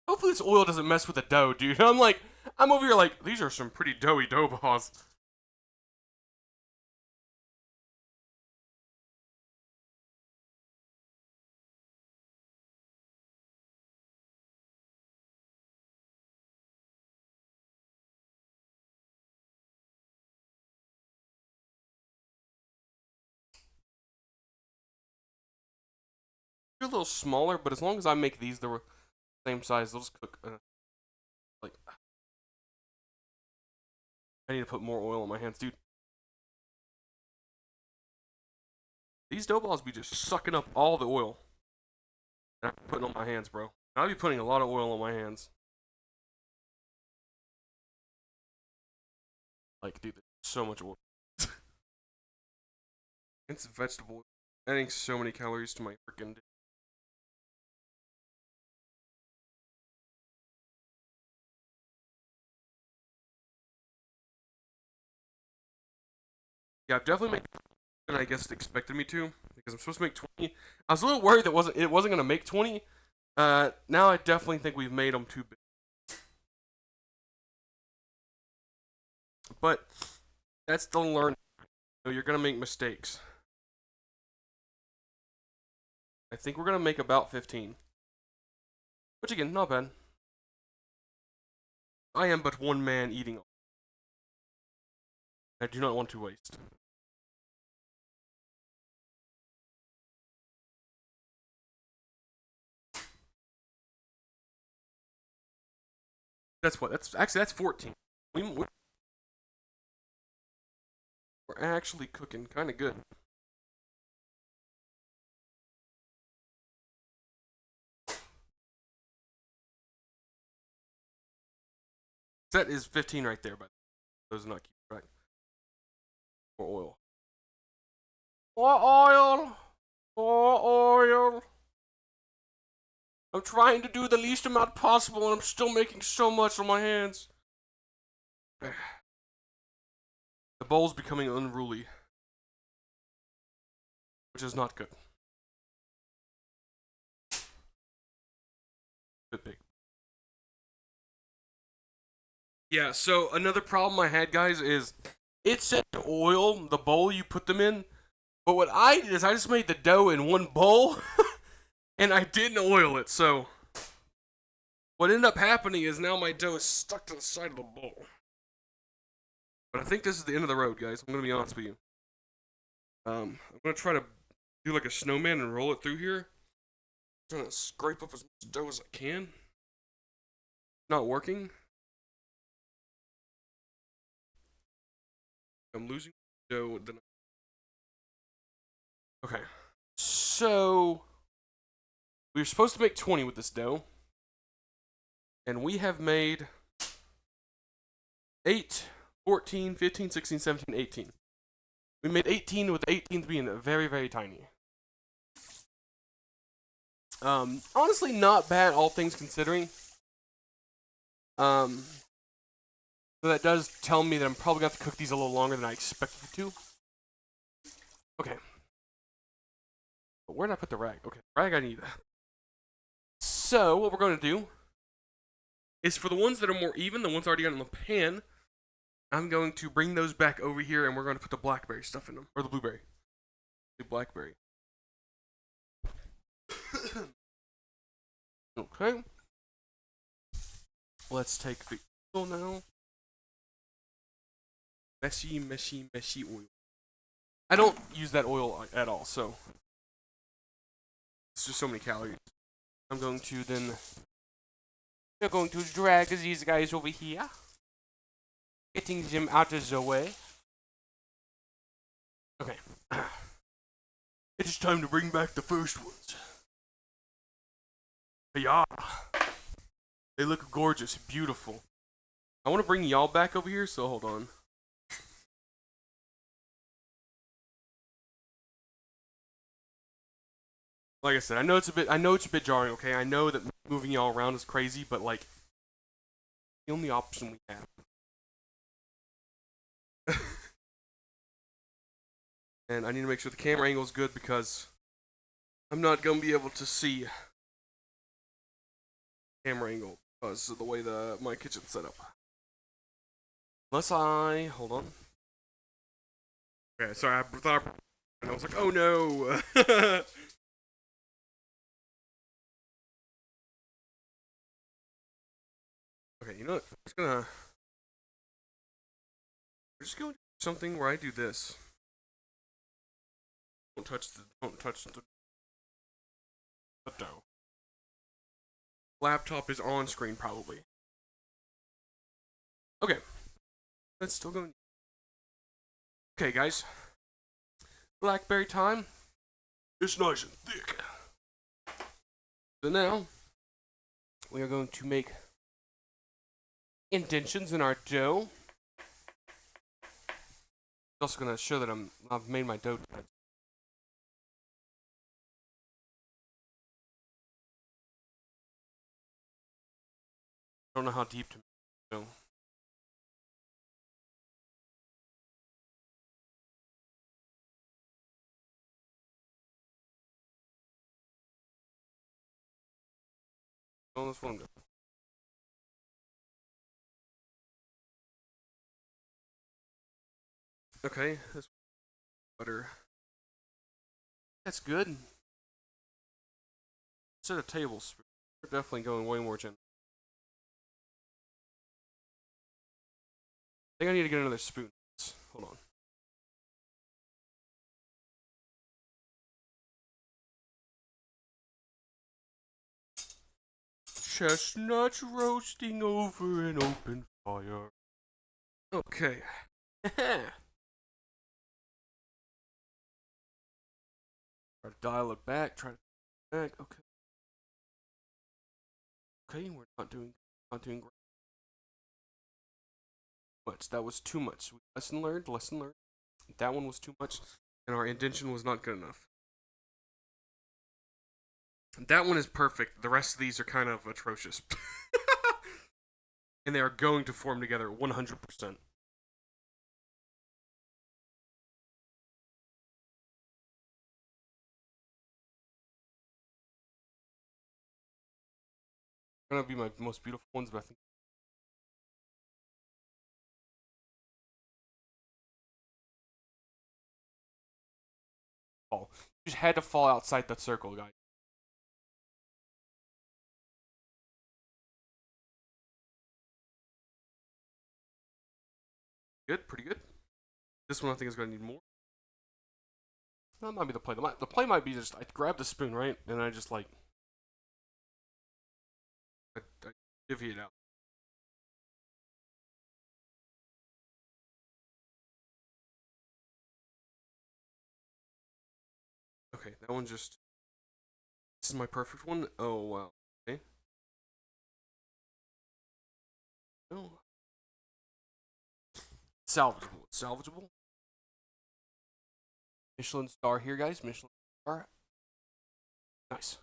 [SPEAKER 1] Hopefully this oil doesn't mess with the dough, dude. I'm over here like, these are some pretty doughy dough balls. They're a little smaller, but as long as I make these the same size, they'll just cook. Like, I need to put more oil on my hands, dude. These dough balls be just sucking up all the oil that I'm putting on my hands, bro. I'll be putting a lot of oil on my hands. Like, dude, so much oil. It's vegetable oil. Adding so many calories to my freaking. Yeah, I've definitely made than I guess it expected me to because I'm supposed to make 20. I was a little worried that it wasn't gonna make 20. Now I definitely think we've made them too big. But that's the learning. You're gonna make mistakes. I think we're gonna make about 15, which again, not bad. I am but one man eating. I do not want to waste. That's what. That's 14. We're actually cooking kind of good. That is 15 right there, but those are not keep track. More oil. More oil. More oil. I'm trying to do the least amount possible, and I'm still making so much on my hands. The bowl's becoming unruly, which is not good. Bit big. Yeah, so another problem I had, guys, is it said to oil the bowl you put them in, but what I did is I just made the dough in one bowl, and I didn't oil it, so what ended up happening is now my dough is stuck to the side of the bowl. But I think this is the end of the road, guys. I'm gonna be honest with you. I'm gonna try to do like a snowman and roll it through here. I'm trying to scrape up as much dough as I can. Not working. I'm losing dough. Okay. So we were supposed to make 20 with this dough, and we have made 8, 14, 15, 16, 17, 18. We made 18 with the 18th being very, very tiny. Honestly, not bad, all things considering. So that does tell me that I'm probably going to have to cook these a little longer than I expected to. Okay. But where did I put the rag? Okay, rag I need. So, what we're going to do is for the ones that are more even, the ones already got in the pan, I'm going to bring those back over here and we're going to put the blackberry stuff in them. Or the blueberry. The blackberry. Okay. Let's take the oil now. Messy oil. I don't use that oil at all, so it's just so many calories. I'm going to then. We're going to drag these guys over here, getting them out of the way. Okay. It is time to bring back the first ones. Yeah. They look gorgeous, beautiful. I want to bring y'all back over here, so hold on. Like I said, I know it's a bit jarring, okay? I know that moving y'all around is crazy, but like The only option we have. And I need to make sure the camera angle is good because I'm not going to be able to see camera angle because of the way my kitchen's set up. Unless hold on. Okay, sorry, I thought and I was like, oh no. Okay, you know what? We're just gonna do something where I do this. Don't touch the dough. Laptop is on screen probably. Okay. That's still going. Okay, guys. Blackberry time. It's nice and thick. So now we are going to make indentions in our dough. I'm also going to show that I've made my dough. I don't know how deep to make dough. Oh, that's what I'm doing. Okay, this butter. That's good. Instead of tablespoons, we're definitely going way more gentle. I think I need to get another spoon. Hold on. Chestnuts roasting over an open fire. Okay. Try to dial it back. Try to back. Okay. Okay, we're not doing great. Much. That was too much. Lesson learned. Lesson learned. That one was too much, and our indention was not good enough. That one is perfect. The rest of these are kind of atrocious. And they are going to form together 100%. Gonna be my most beautiful ones, but I think. Oh, you just had to fall outside that circle, guys. Good, pretty good. This one I think is gonna need more. That might be the play. The play might be just I grab the spoon, right, and I just like I divvy it out. Okay, that one just. This is my perfect one. Oh wow. Okay. Oh. Salvageable. It's salvageable. Michelin star here, guys. Michelin star. Nice.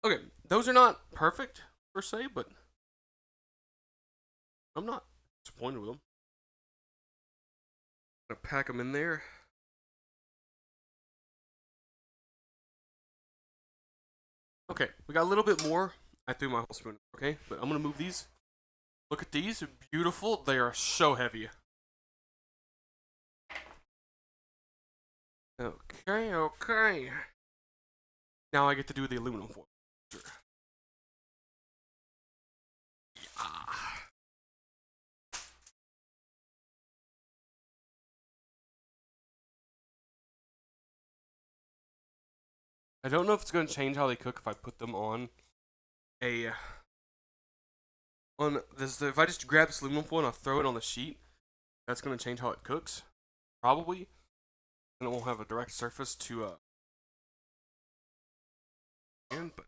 [SPEAKER 1] Okay, those are not perfect per se, but I'm not disappointed with them. I'm gonna pack them in there. Okay, we got a little bit more. I threw my whole spoon. Okay, but I'm gonna move these. Look at these. They're beautiful. They are so heavy. Okay, okay. Now I get to do the aluminum foil. Sure. Ah. I don't know if it's going to change how they cook if I put them on a on this. If I just grab this aluminum foil and I throw it on the sheet, that's going to change how it cooks, probably, and it won't have a direct surface to but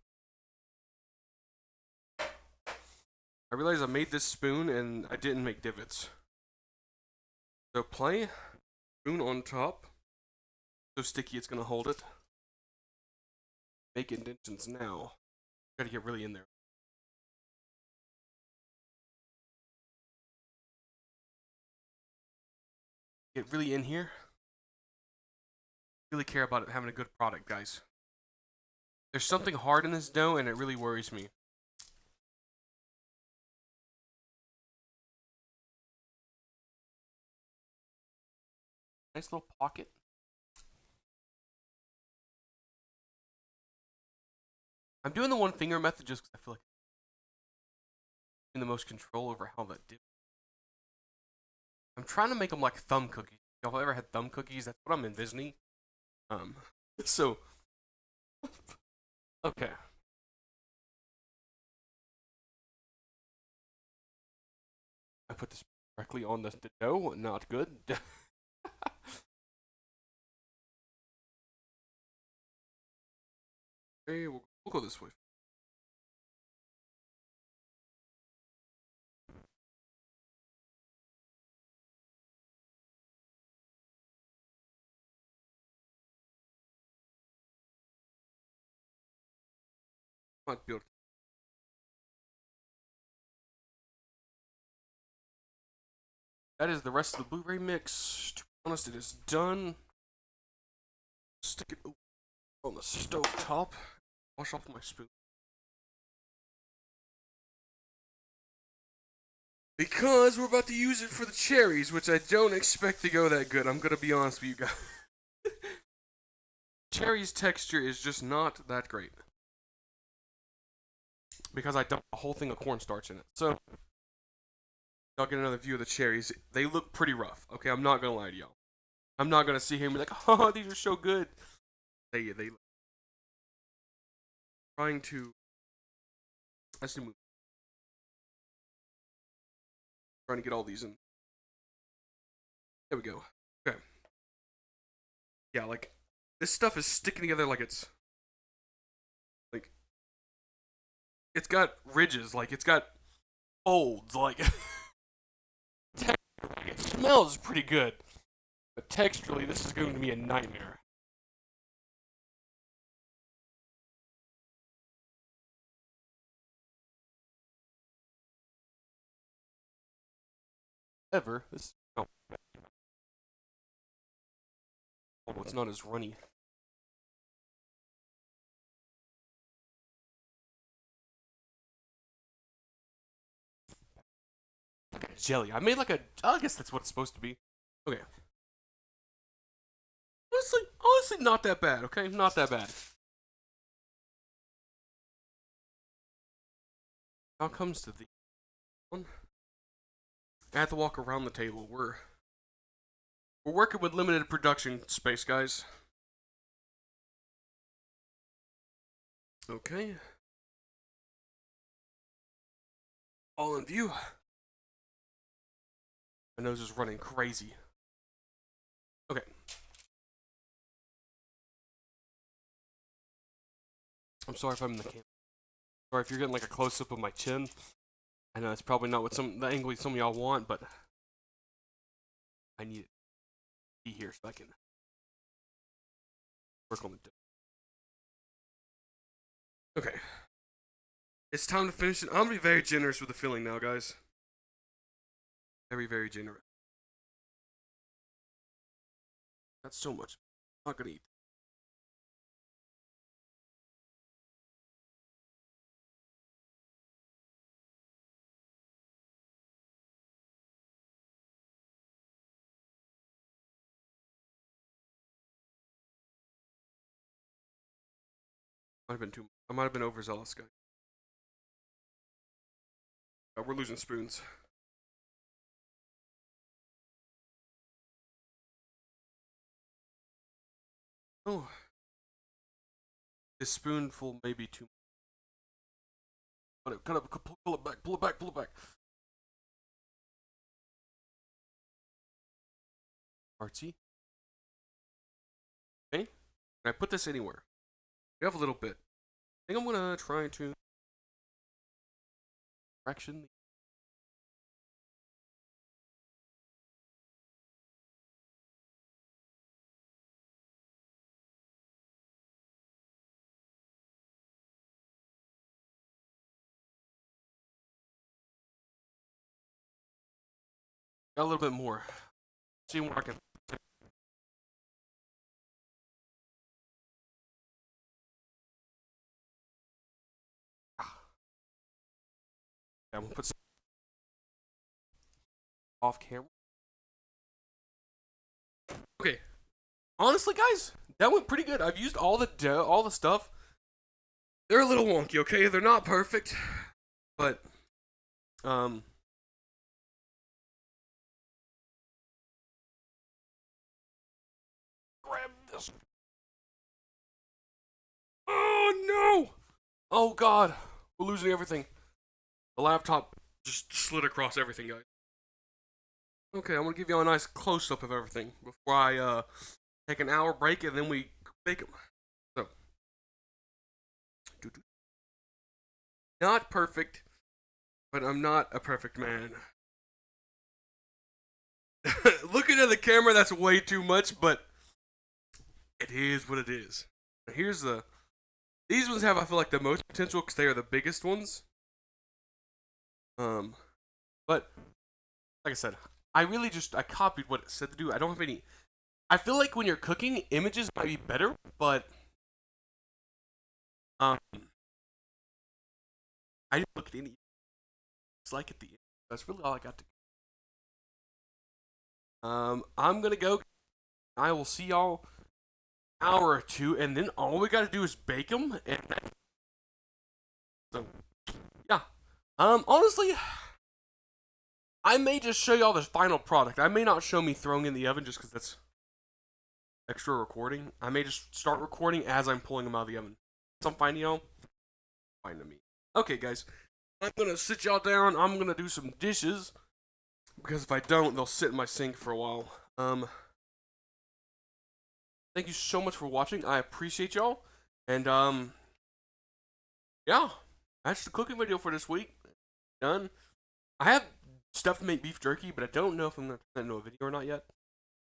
[SPEAKER 1] I realized I made this spoon and I didn't make divots. So play spoon on top, so sticky it's going to hold it. Make indentions now. Got to get really in there. get really in here. Really care about it having a good product, guys. There's something hard in this dough, and it really worries me. Nice little pocket. I'm doing the one finger method just because I feel like I'm in the most control over how that dip. I'm trying to make them like thumb cookies. Y'all ever had thumb cookies? That's what I'm envisioning. Um, so okay. I put this directly on the dough. Not good. Okay, we'll go this way. Might be able to. That is the rest of the blueberry mix. To be honest, it is done. Stick it on the stove top. Wash off my spoon. Because we're about to use it for the cherries, which I don't expect to go that good. I'm gonna be honest with you guys. Cherries texture is just not that great. Because I dumped a whole thing of cornstarch in it. So, y'all get another view of the cherries. They look pretty rough. Okay, I'm not gonna lie to y'all. I'm not gonna sit here and be like, oh, these are so good. They trying to. Let's move. Trying to get all these in. There we go. Okay. Yeah, like this stuff is sticking together like it's got ridges, like it's got folds, like it smells pretty good, but texturally this is going to be a nightmare. Ever this oh, it's not as runny. Jelly. I made like a. I guess that's what it's supposed to be. Okay. Honestly, not that bad. Okay, not that bad. Now comes to the one. I have to walk around the table. We're working with limited production space, guys. Okay. All in view. My nose is running crazy. Okay. I'm sorry if I'm in the camera. Sorry if you're getting like a close up of my chin. I know it's probably not what the angle some of y'all want, but I need it to be here so I can work on the dough. Okay. It's time to finish it. I'm gonna be very generous with the filling now, guys. Very, very generous. That's so much. I'm not gonna eat. Might have been too. I might have been overzealous, guys. We're losing spoons. Oh, this spoonful may be too. Cut it, pull it back, pull it back, pull it back. Artsy. Okay. Can I put this anywhere? We have a little bit. I think I'm gonna try to fraction. Got a little bit more. See what I can. I'm gonna put some off camera. Okay, honestly, guys, that went pretty good. I've used all the stuff. They're a little wonky, okay? They're not perfect, but grab this. Oh no! Oh god, we're losing everything. The laptop just slid across everything, guys. Okay, I'm gonna give you a nice close up of everything before I take an hour break and then we bake them. So, not perfect, but I'm not a perfect man. Looking at the camera, that's way too much, but it is what it is. Here's these ones have, I feel like, the most potential because they are the biggest ones. But like I said, I copied what it said to do. I don't have any. I feel like when you're cooking, images might be better, but I didn't look at any. It's like at the end. That's really all I got to. I'm gonna go. I will see y'all an hour or two, and then all we gotta do is bake them. And so, yeah. Honestly, I may just show y'all the final product. I may not show me throwing in the oven just because that's extra recording. I may just start recording as I'm pulling them out of the oven. Some fine, y'all. Fine to me. Okay, guys. I'm gonna sit y'all down. I'm gonna do some dishes because if I don't, they'll sit in my sink for a while. Thank you so much for watching. I appreciate y'all. And yeah, that's the cooking video for this week. Done. I have stuff to make beef jerky, but I don't know if I'm gonna turn that into a video or not yet.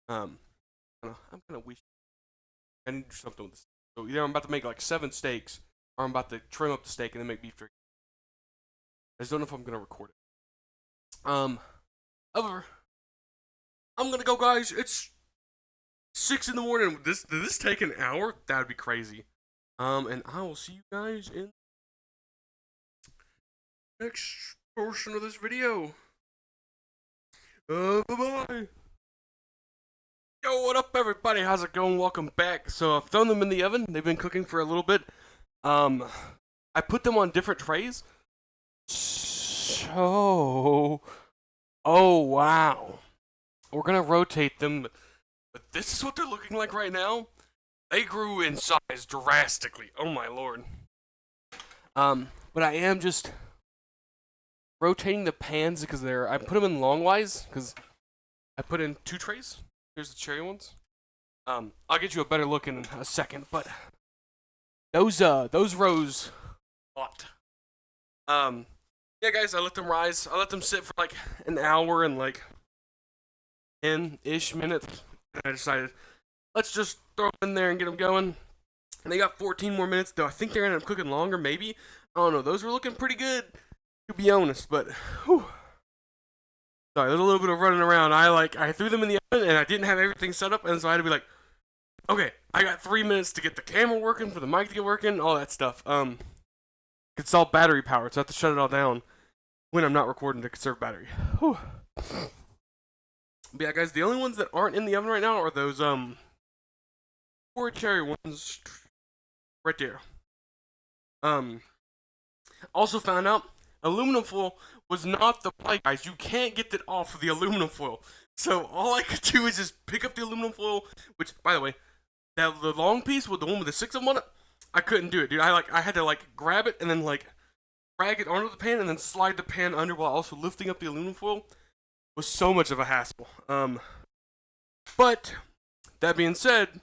[SPEAKER 1] I'm kind of wish I need to do something with this. So either I'm about to make like 7 steaks, or I'm about to trim up the steak and then make beef jerky. I just don't know if I'm gonna record it. However, I'm gonna go, guys. It's 6 in the morning. Did this take an hour? That would be crazy. And I will see you guys in the next portion of this video. Bye-bye. Yo, what up, everybody? How's it going? Welcome back. So I've thrown them in the oven. They've been cooking for a little bit. I put them on different trays. So, oh wow. We're gonna rotate them. But this is what they're looking like right now. They grew in size drastically. Oh my lord. But I am just rotating the pans because I put them in longwise because I put in 2 trays. Here's the cherry ones. I'll get you a better look in a second, but those rows hot. Yeah, guys, I let them rise. I let them sit for like an hour and like 10-ish minutes. And I decided, let's just throw them in there and get them going. And they got 14 more minutes, though I think they're gonna end up cooking longer, maybe. I don't know. Those were looking pretty good, to be honest. But, whew. Sorry, there's a little bit of running around. I threw them in the oven and I didn't have everything set up, and so I had to be like, okay, I got 3 minutes to get the camera working, for the mic to get working, all that stuff. It's all battery powered, so I have to shut it all down when I'm not recording to conserve battery. Whew. But yeah, guys, the only ones that aren't in the oven right now are those 4 cherry ones right there. Also found out aluminum foil was not the play, guys. You can't get that off of the aluminum foil. So all I could do is just pick up the aluminum foil, which, by the way, the long piece with the one with the 6 of them on it, I couldn't do it, dude. I had to grab it and then drag it onto the pan and then slide the pan under while also lifting up the aluminum foil. It was so much of a hassle. But that being said,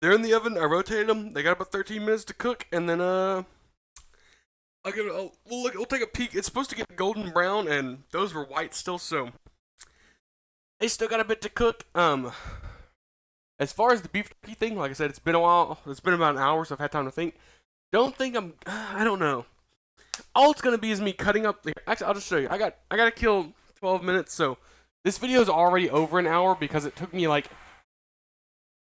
[SPEAKER 1] they're in the oven. I rotated them. They got about 13 minutes to cook, and then we'll take a peek. It's supposed to get golden brown, and those were white still, so they still got a bit to cook. As far as the beef jerky thing, like I said, it's been a while. It's been about an hour, so I've had time to think. I don't know. All it's gonna be is me cutting up. Actually, I'll just show you. I gotta kill 12 minutes, so This video is already over an hour because it took me like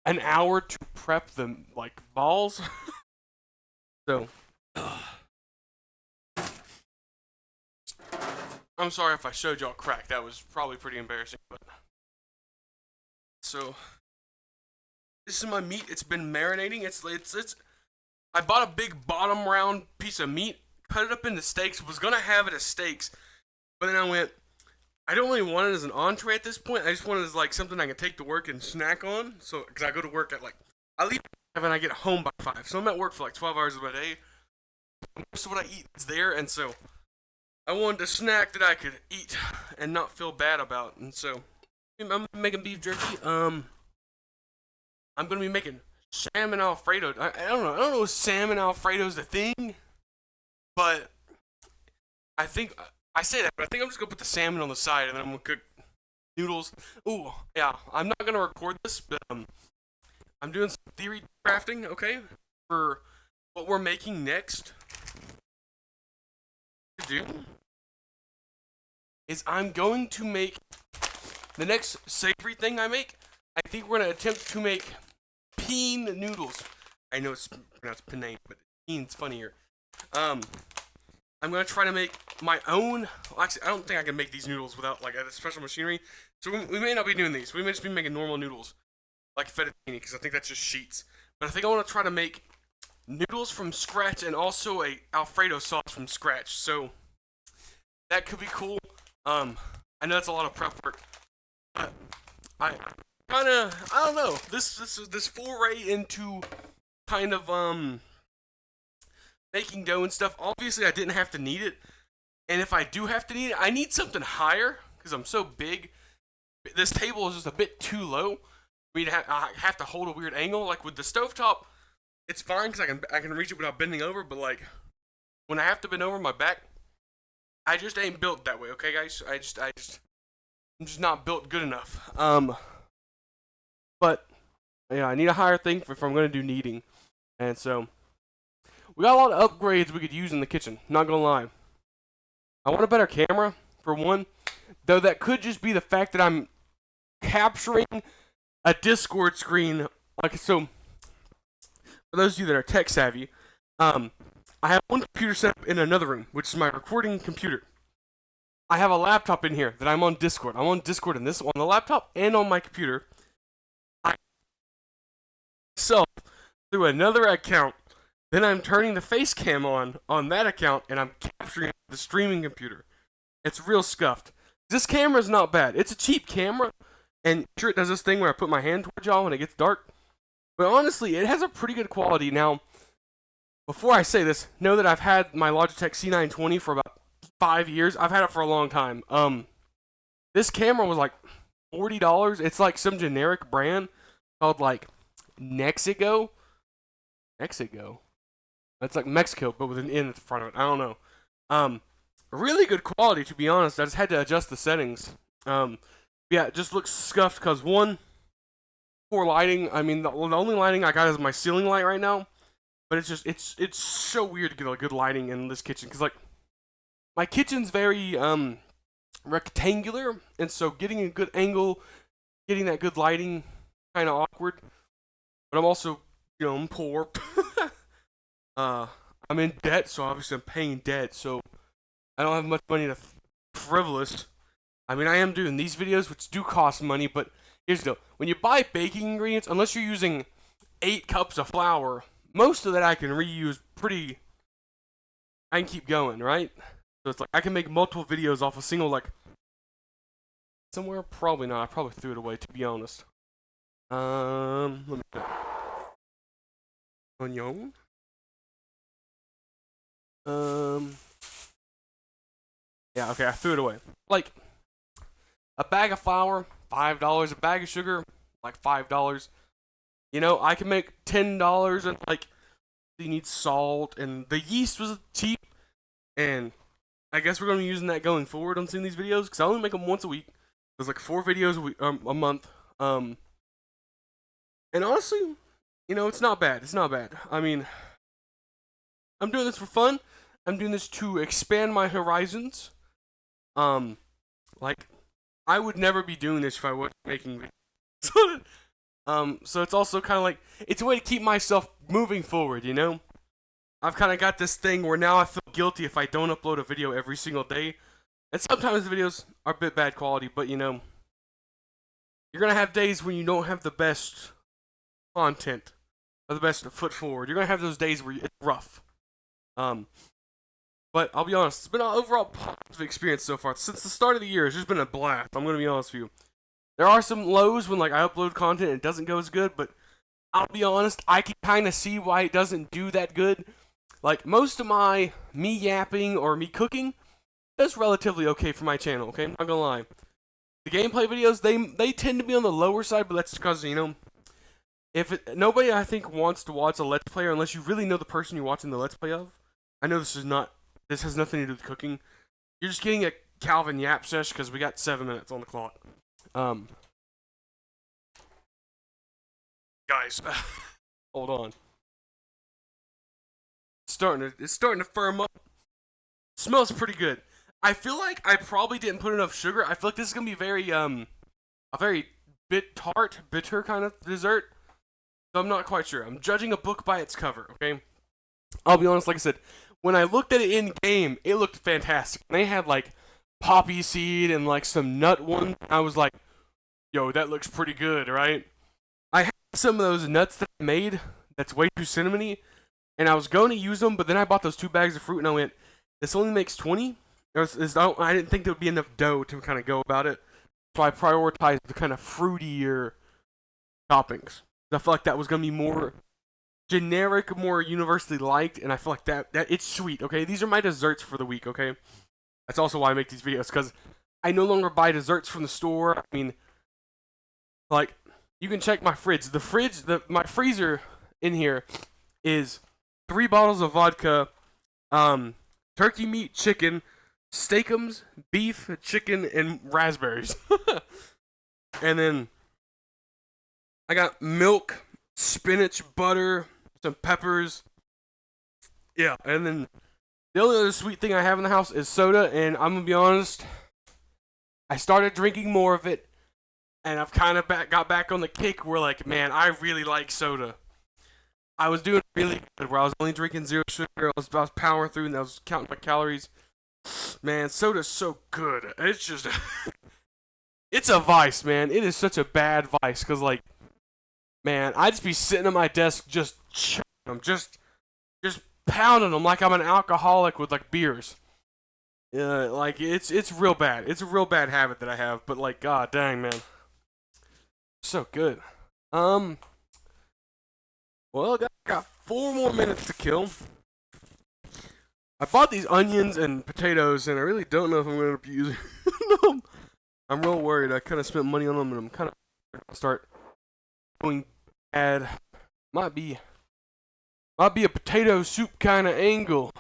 [SPEAKER 1] an hour to prep the like balls. So I'm sorry if I showed y'all crack. That was probably pretty embarrassing. But so this is my meat. It's been marinating. It's. I bought a big bottom round piece of meat, cut it up into steaks. Was gonna have it as steaks, but then I went, I don't really want it as an entree at this point. I just want it as like something I can take to work and snack on. So, because I go to work at like, I leave at 5 and I get home by 5. So I'm at work for like 12 hours of my day. Most of what I eat is there, and so I wanted a snack that I could eat and not feel bad about. And so I'm making beef jerky. I'm gonna be making salmon Alfredo. I don't know. I don't know if salmon Alfredo's the thing, but I think I say that, but I think I'm just gonna put the salmon on the side and then I'm gonna cook noodles. Ooh, yeah. I'm not gonna record this, but I'm doing some theory crafting, okay, for what we're making next. To do is I'm going to make the next savory thing I make. I think we're gonna attempt to make peen noodles. I know it's pronounced penne, but peen's funnier. I'm gonna try to make my own. Well, actually, I don't think I can make these noodles without like a special machinery. So we may not be doing these. We may just be making normal noodles, like fettuccine, because I think that's just sheets. But I think I want to try to make noodles from scratch and also a Alfredo sauce from scratch. So that could be cool. I know that's a lot of prep work, but I don't know. This foray into kind of making dough and stuff. Obviously, I didn't have to knead it, and if I do have to knead it, I need something higher because I'm so big. This table is just a bit too low. I have to hold a weird angle. Like with the stovetop, it's fine because I can reach it without bending over. But like when I have to bend over my back, I just ain't built that way. Okay, guys. I'm just not built good enough. But yeah, I need a higher thing if I'm gonna do kneading, and so we got a lot of upgrades we could use in the kitchen. Not gonna lie. I want a better camera for one, though that could just be the fact that I'm capturing a Discord screen. Like so, for those of you that are tech savvy, I have one computer set up in another room, which is my recording computer. I have a laptop in here that I'm on Discord. I'm on Discord on the laptop and on my computer. So through another account, then I'm turning the face cam on that account, and I'm capturing the streaming computer. It's real scuffed. This camera's not bad. It's a cheap camera, and sure it does this thing where I put my hand towards y'all when it gets dark. But honestly, it has a pretty good quality. Now, before I say this, know that I've had my Logitech C920 for about 5 years. I've had it for a long time. This camera was like $40. It's like some generic brand called like Nexigo. That's like Mexico, but with an N at the front of it. I don't know. Really good quality, to be honest. I just had to adjust the settings. Yeah, it just looks scuffed because one, poor lighting. I mean, the only lighting I got is my ceiling light right now. But it's so weird to get a good lighting in this kitchen because like my kitchen's very rectangular, and so getting a good angle, getting that good lighting, kind of awkward. But I'm also, I'm poor. I'm in debt, so obviously I'm paying debt, so I don't have much money to frivolous. I mean, I am doing these videos, which do cost money, but here's the deal. When you buy baking ingredients, unless you're using 8 cups of flour, most of that I can reuse I can keep going, right? So it's like, I can make multiple videos off a single, like, somewhere? Probably not. I probably threw it away, to be honest. Let me check. Onion? Yeah, okay, I threw it away. Like, a bag of flour, $5. A bag of sugar, like $5. I can make $10, and like, you need salt, and the yeast was cheap, and I guess we're going to be using that going forward on seeing these videos, because I only make them once a week. There's like 4 videos a month. And honestly, it's not bad. It's not bad. I mean, I'm doing this for fun. I'm doing this to expand my horizons. Like, I would never be doing this if I wasn't making videos. So it's also kind of like, it's a way to keep myself moving forward, you know? I've kind of got this thing where now I feel guilty if I don't upload a video every single day. And sometimes the videos are a bit bad quality, but you know, you're gonna have days when you don't have the best content or the best foot forward. You're gonna have those days where it's rough. Um, but I'll be honest, it's been an overall positive experience so far. Since the start of the year, it's just been a blast. I'm gonna be honest with you. There are some lows when like I upload content and it doesn't go as good, but I'll be honest, I can kind of see why it doesn't do that good. Like most of me yapping or me cooking, that's relatively okay for my channel. Okay, I'm not gonna lie. The gameplay videos, they tend to be on the lower side, but that's because, you know, nobody I think wants to watch a let's player unless you really know the person you're watching the let's play of. I know this has nothing to do with cooking. You're just getting a Calvin yap sesh because we got 7 minutes on the clock. Guys, hold on. It's starting to firm up. Smells pretty good. I feel like I probably didn't put enough sugar. I feel like this is gonna be a very bitter kind of dessert. So I'm not quite sure. I'm judging a book by its cover, okay? I'll be honest, like I said, when I looked at it in game, it looked fantastic. They had like poppy seed and like some nut one. I was like, yo, that looks pretty good, right? I had some of those nuts that I made that's way too cinnamony, and I was going to use them, but then I bought those 2 bags of fruit and I went, this only makes 20? I didn't think there would be enough dough to kind of go about it, so I prioritized the kind of fruitier toppings. I felt like that was going to be more generic, more universally liked, and I feel like that it's sweet, okay? These are my desserts for the week, okay? That's also why I make these videos, because I no longer buy desserts from the store. I mean, like, you can check my fridge. My freezer in here is 3 bottles of vodka, turkey meat, chicken, steakums, beef, chicken, and raspberries. And then I got milk, spinach, butter, some peppers. Yeah, and then the only other sweet thing I have in the house is soda, and I'm gonna be honest, I started drinking more of it, and I've kind of got back on the kick where, like, man, I really like soda. I was doing really good where I was only drinking 0 sugar, I was powering through, and I was counting my calories. Man, soda's so good. It's just, it's a vice, man. It is such a bad vice, because, like, man, I'd just be sitting at my desk just chugging them, just pounding them like I'm an alcoholic with, like, beers. Like, it's real bad. It's a real bad habit that I have, but, like, god dang, man. So good. Well, I got 4 more minutes to kill. I bought these onions and potatoes, and I really don't know if I'm going to be using them. I'm real worried. I kind of spent money on them, and I'm kind of going to start going bad. Might be a potato soup kind of angle.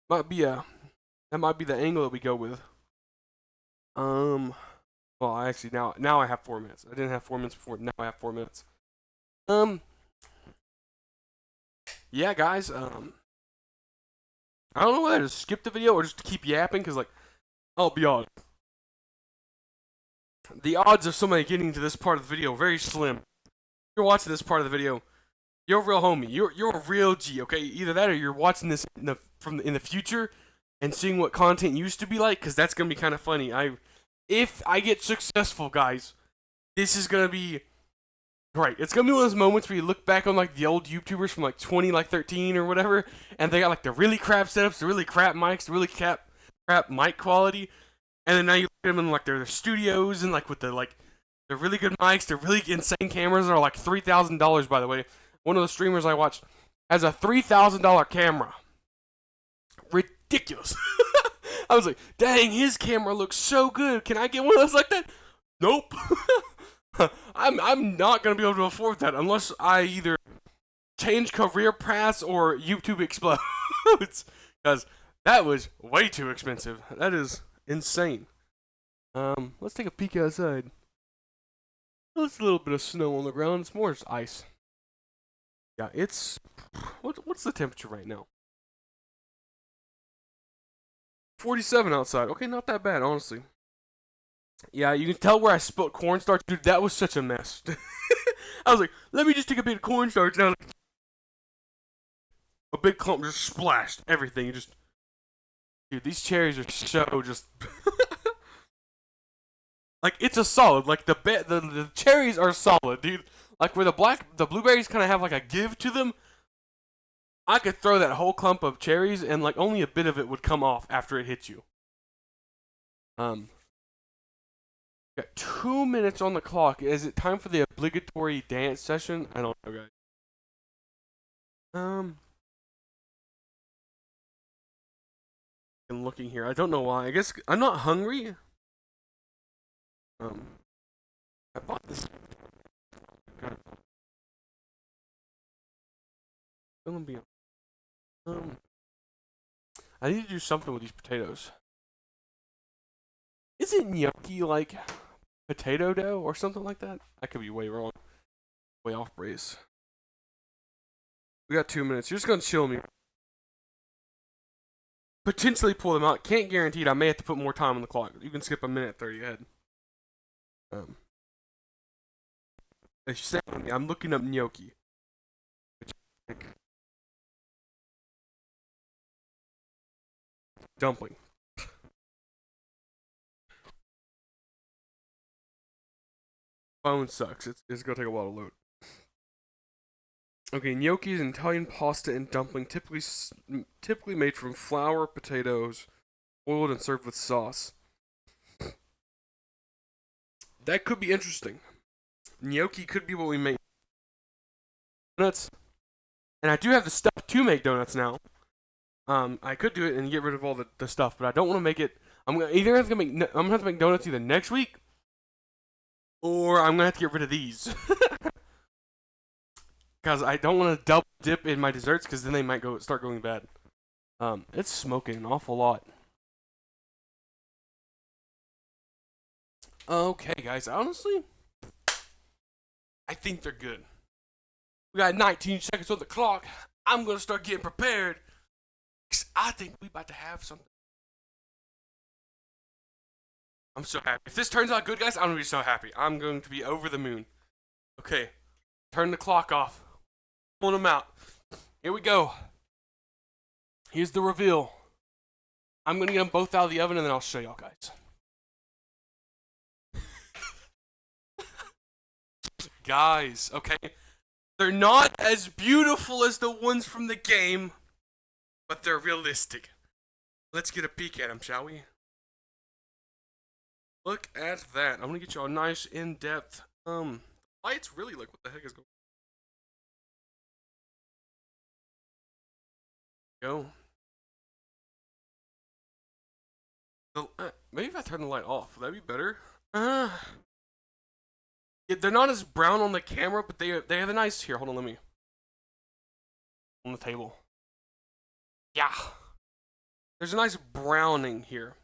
[SPEAKER 1] That might be the angle that we go with. Well, I actually now I have 4 minutes. I didn't have 4 minutes before. Now I have 4 minutes. Yeah, guys. I don't know whether to skip the video or just to keep yapping, because, like, I'll be honest. The odds of somebody getting to this part of the video are very slim. If you're watching this part of the video, you're a real homie. You're a real G, okay? Either that or you're watching this in the future and seeing what content used to be like, because that's going to be kind of funny. If I get successful, guys, this is going to be right. It's going to be one of those moments where you look back on, like, the old YouTubers from, like, 2013 or whatever, and they got, like, the really crap setups, the really crap mics, the really crap mic quality, and then now you look at them in, like, their studios and, like, with the really good mics, the really insane cameras that are, like, $3,000, by the way. One of the streamers I watched has a $3,000 camera. Ridiculous. I was like, dang, his camera looks so good. Can I get one of those like that? Nope. I'm not gonna be able to afford that unless I either change career paths or YouTube explodes. Because that was way too expensive. That is insane. Let's take a peek outside. There's a little bit of snow on the ground. It's more just ice. Yeah, it's what's the temperature right now? 47 outside. Okay, not that bad, honestly. Yeah, you can tell where I spilled cornstarch. Dude, that was such a mess. I was like, let me just take a bit of cornstarch. And I was like, a big clump just splashed everything. It just, dude, these cherries are so just like it's a solid. Like the cherries are solid, dude. Like where the blueberries kind of have like a give to them. I could throw that whole clump of cherries and like only a bit of it would come off after it hits you. Got 2 minutes on the clock. Is it time for the obligatory dance session? I don't know, guys. I'm looking here. I don't know why. I guess I'm not hungry. Um, I bought this. Um, I need to do something with these potatoes. Isn't gnocchi like potato dough or something like that? I could be way wrong. Way off base. We got 2 minutes. You're just gonna chill me. Potentially pull them out. Can't guarantee it. I may have to put more time on the clock. You can skip a minute 30 ahead. I'm looking up gnocchi. Dumpling. Phone sucks. It's gonna take a while to load. Okay, gnocchi is an Italian pasta and dumpling, typically made from flour, potatoes, boiled and served with sauce. That could be interesting. Gnocchi could be what we make. Donuts, and I do have the stuff to make donuts now. I could do it and get rid of all the stuff, but I don't want to make it. I'm gonna have to make donuts either next week, or I'm gonna have to get rid of these. Because I don't want to double dip in my desserts, because then they might start going bad. It's smoking an awful lot. Okay, guys. Honestly, I think they're good. We got 19 seconds on the clock. I'm gonna start getting prepared. I think we about to have something. I'm so happy. If this turns out good, guys, I'm gonna be so happy. I'm going to be over the moon. Okay, turn the clock off. Pulling them out. Here we go. Here's the reveal. I'm gonna get them both out of the oven and then I'll show y'all guys. Guys, okay? They're not as beautiful as the ones from the game, but they're realistic. Let's get a peek at them, shall we? Look at that. I'm gonna get y'all a nice in-depth. Lights really like what the heck is going on? Maybe if I turn the light off, would that be better? Yeah, they're not as brown on the camera, but they have a nice here. Hold on, let me on the table. Yeah, there's a nice browning here.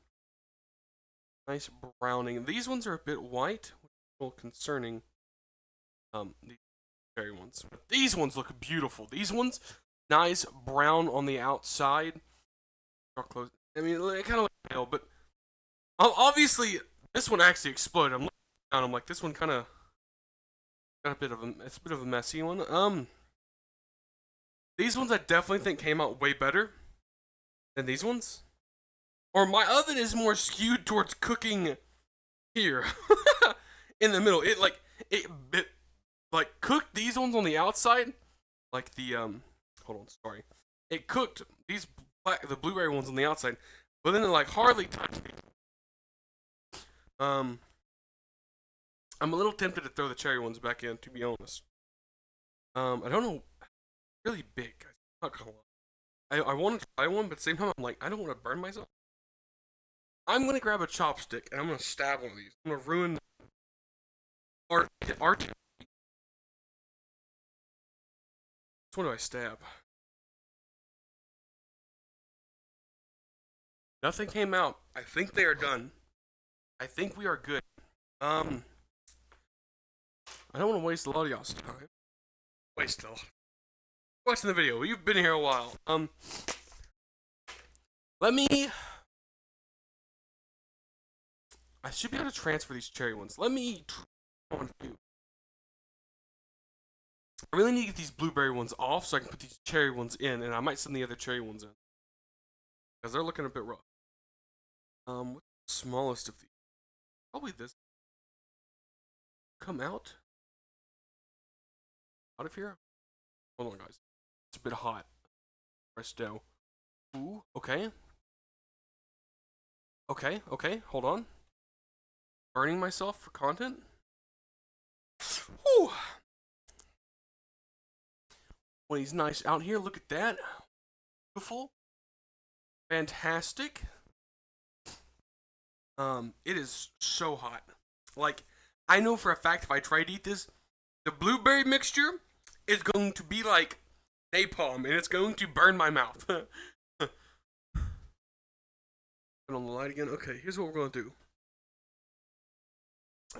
[SPEAKER 1] Nice browning. These ones are a bit white, which is a little concerning. These cherry ones. But these ones look beautiful. These ones, nice brown on the outside. Close. I mean, it kind of looks pale, but obviously this one actually exploded. I'm looking down. I'm like, this one kind of got it's a bit of a messy one. These ones I definitely think came out way better than these ones. Or my oven is more skewed towards cooking here in the middle. It cooked these ones on the outside, like the hold on, sorry. It cooked the blueberry ones on the outside, but then it like hardly touched it. I'm a little tempted to throw the cherry ones back in, to be honest. I don't know, really big. I'm not gonna lie. I want to try one, but at the same time I'm like, I don't want to burn myself. I'm gonna grab a chopstick and I'm gonna stab one of these. I'm gonna ruin art. Which one do I stab? Nothing came out. I think they are done. I think we are good. I don't want to waste a lot of y'all's time. Waste a lot. Watching the video. You've been here a while. Let me. I should be able to transfer these cherry ones. Let me try one few. I really need to get these blueberry ones off so I can put these cherry ones in, and I might send the other cherry ones in because they're looking a bit rough. What's the smallest of these? Probably this. Come out of here. Hold on, guys. It's a bit hot. Press down. Ooh. Okay. Okay. Okay. Hold on. Burning myself for content. Whew. When he's nice out here, look at that. Beautiful. Fantastic. It is so hot. Like, I know for a fact if I try to eat this, the blueberry mixture is going to be like napalm, and it's going to burn my mouth. Turn on the light again. Okay, here's what we're gonna do.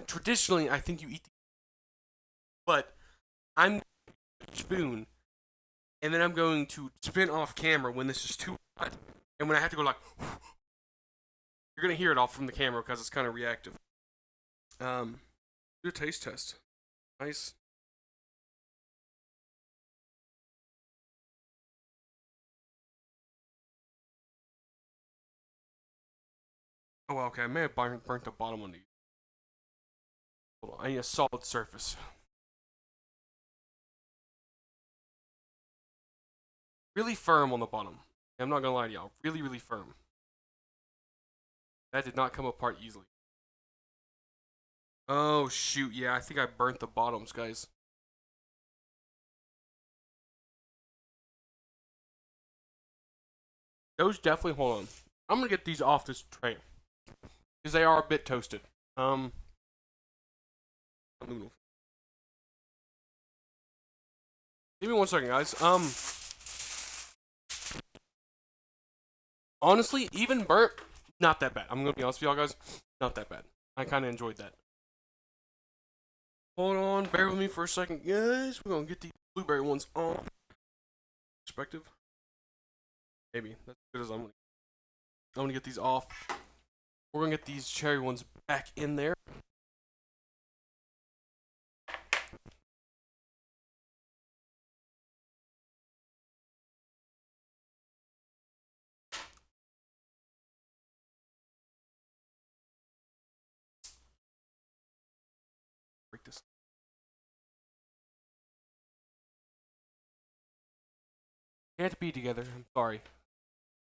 [SPEAKER 1] Traditionally, I think you eat, but I'm spoon, and then I'm going to spin off camera when this is too hot, and when I have to go like, you're gonna hear it all from the camera because it's kind of reactive. Do a taste test. Nice. Oh, okay. I may have burnt the bottom on these. Hold on. I need a solid surface. Really firm on the bottom. I'm not gonna lie to y'all. Really, really firm. That did not come apart easily. Oh, shoot. Yeah, I think I burnt the bottoms, guys. Those definitely, hold on. I'm gonna get these off this tray. Because they are a bit toasted. Give me 1 second, guys. Honestly, even burnt, not that bad. I'm gonna be honest with y'all, guys. Not that bad. I kind of enjoyed that. Hold on, bear with me for a second, guys. We're gonna get these blueberry ones on. Perspective. Maybe that's as good as I'm gonna get these off. We're gonna get these cherry ones back in there. Break this. Can't be together. I'm sorry.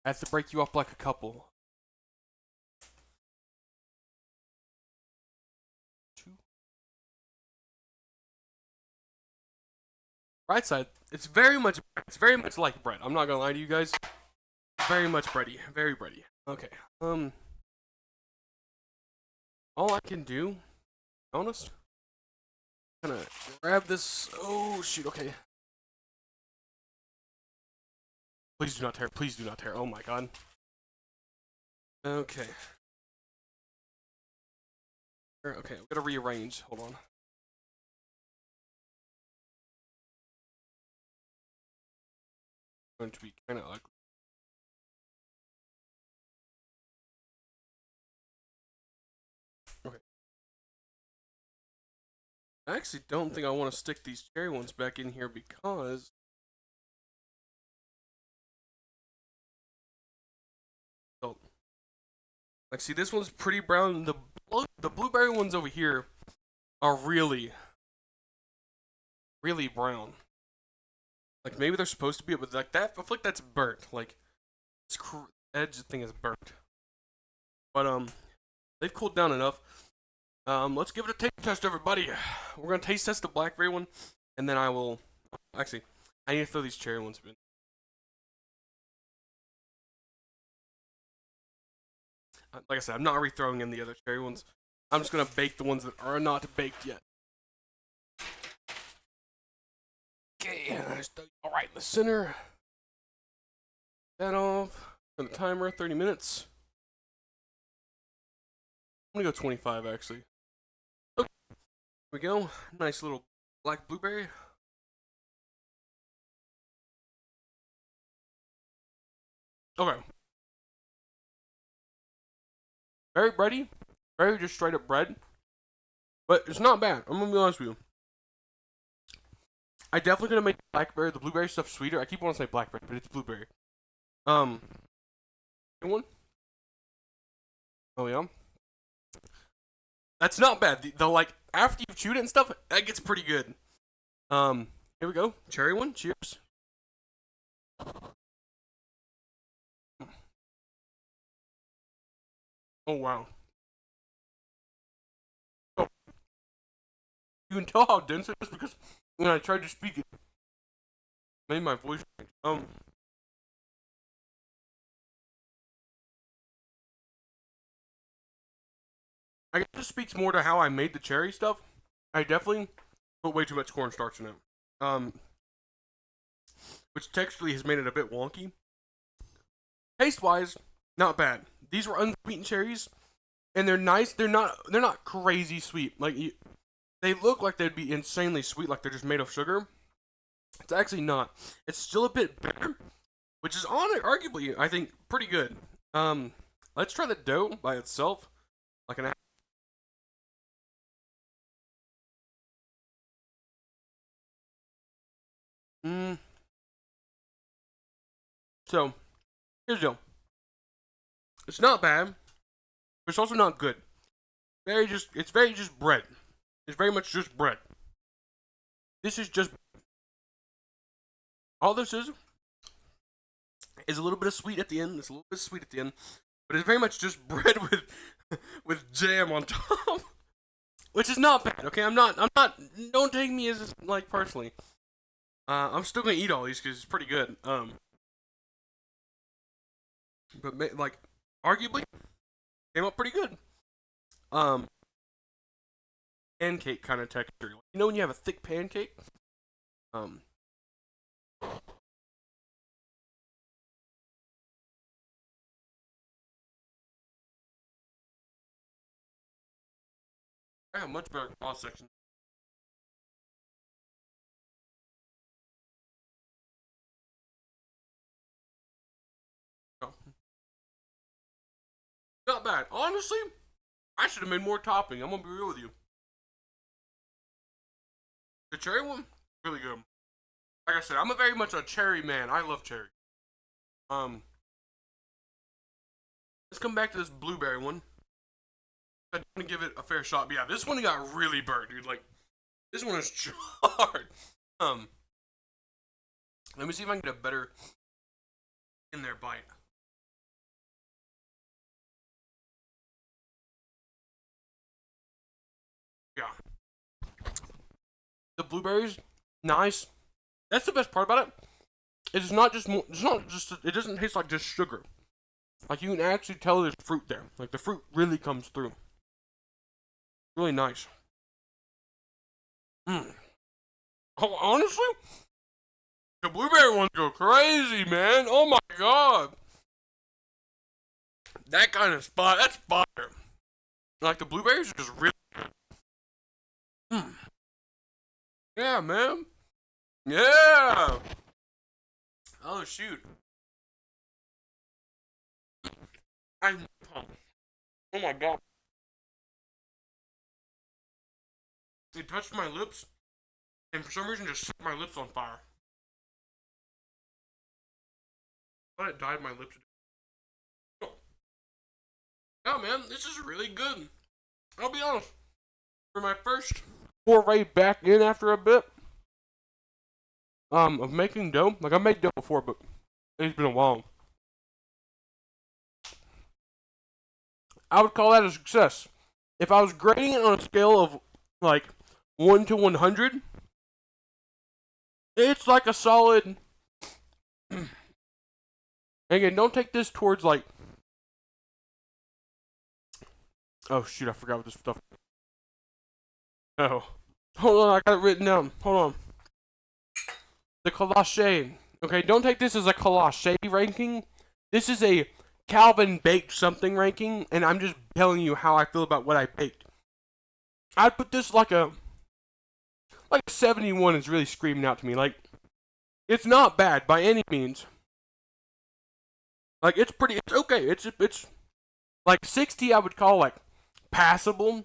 [SPEAKER 1] I have to break you up like a couple. Right side, it's very much like bread. I'm not gonna lie to you guys. Very much bready, very bready. Okay. All I can do, honest, I'm gonna grab this. Oh shoot. Okay. Please do not tear. Please do not tear. Oh my god. Okay. Okay, I'm gonna rearrange. Hold on. Going to be kind of ugly. Okay. I actually don't think I want to stick these cherry ones back in here because oh, like see this one's pretty brown. The blueberry ones over here are really brown. Like maybe they're supposed to be, but like that, I feel like that's burnt. Like this edge thing is burnt. But they've cooled down enough. Let's give it a taste test, everybody. We're gonna taste test the blackberry one, and then I will. Actually, I need to throw these cherry ones in. Like I said, I'm not rethrowing in the other cherry ones. I'm just gonna bake the ones that are not baked yet. Okay, all right in the center. That off. On the timer, 30 minutes. I'm gonna go 25 actually. Okay, here we go. Nice little black blueberry. Okay. Very bready. Very just straight up bread. But it's not bad. I'm gonna be honest with you. I definitely gonna make the blueberry stuff sweeter. I keep wanting to say blackberry, but it's blueberry. One. Oh yeah. That's not bad. The like after you've chewed it and stuff, that gets pretty good. Here we go. Cherry one. Cheers. Oh wow. Oh, you can tell how dense it is because when I tried to speak it, made my voice change. I guess this speaks more to how I made the cherry stuff. I definitely put way too much cornstarch in it. Which texturally has made it a bit wonky. Taste wise, not bad. These were unsweetened cherries, and they're nice. They're not crazy sweet. Like they look like they'd be insanely sweet, like they're just made of sugar. It's actually not. It's still a bit bitter, which is arguably I think pretty good. Let's try the dough by itself, like an. So here's the deal. It's not bad, but it's also not good. It's very just bread. It's very much just bread. This is just all this is a little bit of sweet at the end. It's a little bit sweet at the end, but it's very much just bread with jam on top, which is not bad. Okay, I'm not. Don't take me as like personally. I'm still gonna eat all these because it's pretty good. But like arguably came up pretty good. Pancake kind of texture. You know when you have a thick pancake? I have much better cross section. Oh. Not bad. Honestly, I should have made more topping. I'm gonna be real with you. The cherry one, really good. Like I said, I'm a very much a cherry man. I love cherry. Um, let's come back to this blueberry one. I want to give it a fair shot. But yeah, this one got really burnt, dude. Like, this one is charred. Um, let me see if I can get a better in there bite. Yeah. The blueberries, nice. That's the best part about it. It's not just. It's not just. It doesn't taste like just sugar. Like you can actually tell there's fruit there. Like the fruit really comes through. Really nice. Mm. Oh, honestly, the blueberry ones go crazy, man. Oh my god. That kind of spot. That's fire. Like the blueberries are just really. Mm. Yeah, man. Yeah. Oh shoot. I. Oh my god. It touched my lips, and for some reason just set my lips on fire. I thought it dyed my lips. Oh, yeah, man, this is really good. I'll be honest. For my first foray back in after a bit, of making dough, like I made dough before, but it's been a while. I would call that a success. If I was grading it on a scale of like 1 to 100, it's like a solid. Again, don't take this towards like. Oh shoot, I forgot what this stuff. Oh. Hold on, I got it written down. Hold on. The Kolaches. Okay, don't take this as a Kolache ranking. This is a Calvin baked something ranking, and I'm just telling you how I feel about what I baked. I'd put this like a 71 is really screaming out to me. Like it's not bad by any means. Like it's okay. It's like 60 I would call like passable.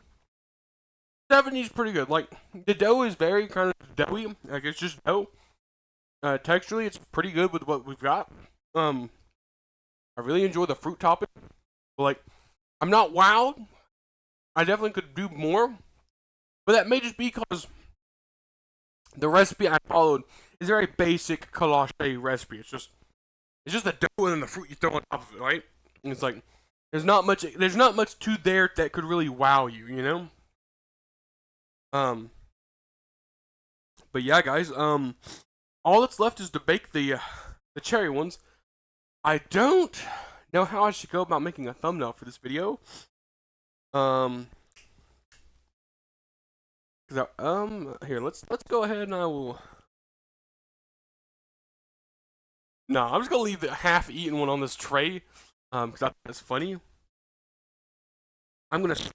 [SPEAKER 1] 70 is pretty good. Like, the dough is very kind of doughy. Like, it's just dough. Texturally, it's pretty good with what we've got. I really enjoy the fruit topping. But, like, I'm not wowed. I definitely could do more. But that may just be because the recipe I followed is a very basic Kolaches recipe. It's just the dough and then the fruit you throw on top of it, right? And it's like there's not much to there that could really wow you, you know? But yeah, guys, all that's left is to bake the cherry ones. I don't know how I should go about making a thumbnail for this video. Here, let's go ahead and I will. No, I'm just gonna leave the half-eaten one on this tray, because I think that's funny. I'm gonna try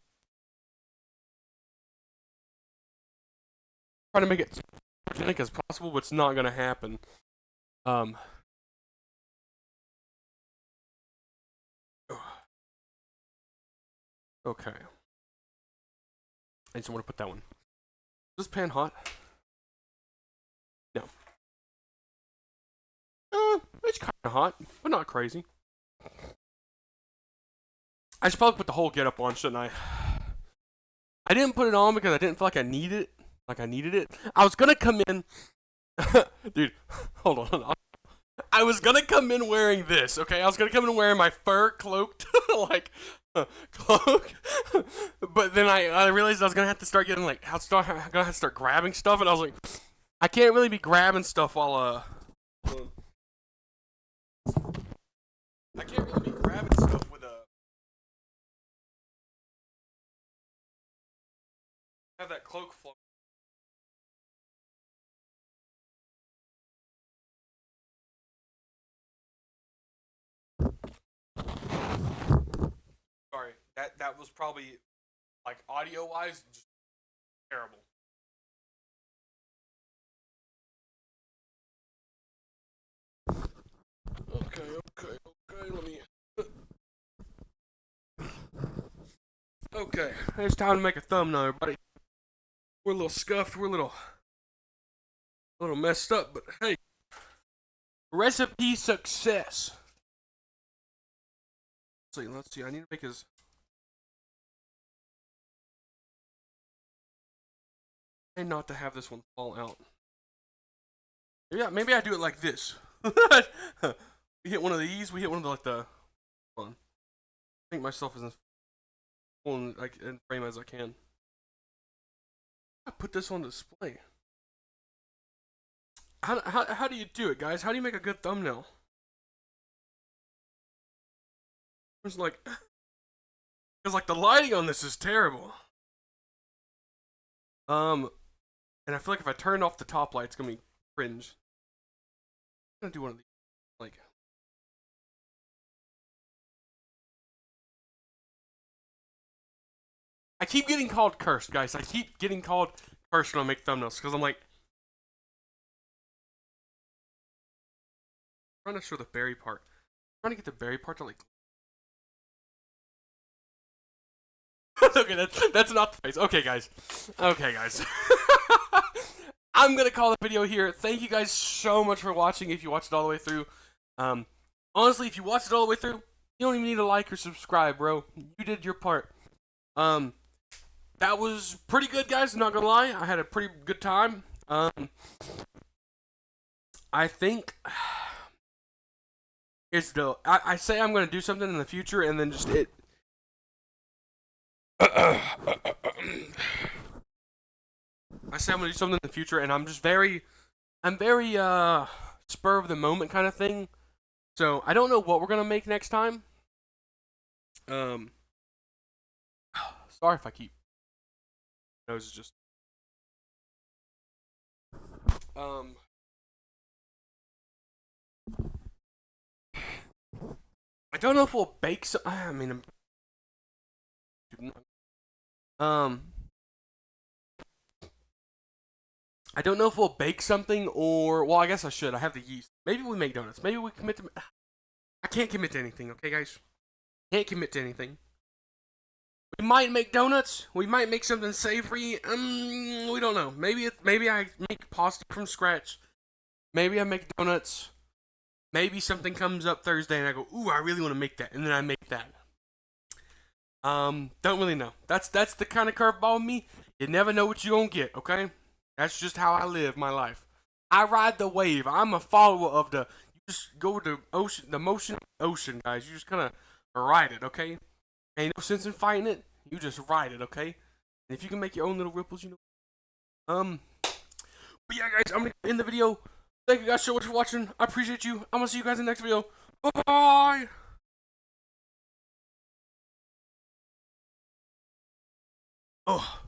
[SPEAKER 1] to make it as organic as possible, but it's not gonna happen. Okay. I just want to put that one. Is this pan hot? No. It's kind of hot, but not crazy. I should probably put the whole getup on, shouldn't I? I didn't put it on because I didn't feel like I needed it. I was gonna come in, dude. Hold on. I was gonna come in wearing this. Okay, I was gonna come in wearing my fur cloaked like cloak, but then I realized I was gonna have to start getting like I'm gonna have to start grabbing stuff, and I was like, I can't really be grabbing stuff while I can't really be grabbing stuff with have that cloak float. Sorry, that was probably like audio wise just terrible. Okay, let me. Okay, it's time to make a thumbnail, everybody. We're a little scuffed, we're a little messed up, but hey, recipe success. Let's see. I need to make his. And not to have this one fall out. Yeah, maybe I do it like this. We hit one of these. We hit one of the Hold on. I think myself is as full in frame as I can. I put this on display. How do you do it, guys? How do you make a good thumbnail? It's like, because like the lighting on this is terrible. And I feel like if I turn off the top light, it's gonna be cringe. I'm gonna do one of these, like. I keep getting called cursed, guys. I keep getting called cursed when I make thumbnails because I'm like trying to show the berry part. I'm trying to get the berry part to like. Okay, that's not the face. Okay, guys. I'm gonna call the video here. Thank you guys so much for watching. If you watched it all the way through, honestly, if you watched it all the way through, you don't even need to like or subscribe, bro. You did your part. That was pretty good, guys. I'm not gonna lie. I had a pretty good time. I think it's the. I say I'm gonna do something in the future, and then just it. I say I'm gonna do something in the future, and I'm very spur of the moment kind of thing. So I don't know what we're gonna make next time. Sorry if I keep. Nose is just. I don't know if we'll bake some. I mean, I don't know if we'll bake something or. Well, I guess I should. I have the yeast. Maybe we make donuts. Maybe we commit to. I can't commit to anything, okay, guys? Can't commit to anything. We might make donuts. We might make something savory. We don't know. Maybe I make pasta from scratch. Maybe I make donuts. Maybe something comes up Thursday and I go, ooh, I really want to make that, and then I make that. Don't really know. That's the kind of curveball with me. You never know what you're gonna get, okay? That's just how I live my life. I ride the wave. I'm a follower of the. You just go with the ocean, the motion of the ocean, guys. You just kind of ride it, okay? Ain't no sense in fighting it. You just ride it, okay? And if you can make your own little ripples, you know. But yeah, guys, I'm gonna end the video. Thank you guys so much for watching. I appreciate you. I'm gonna see you guys in the next video. Bye bye. Oh.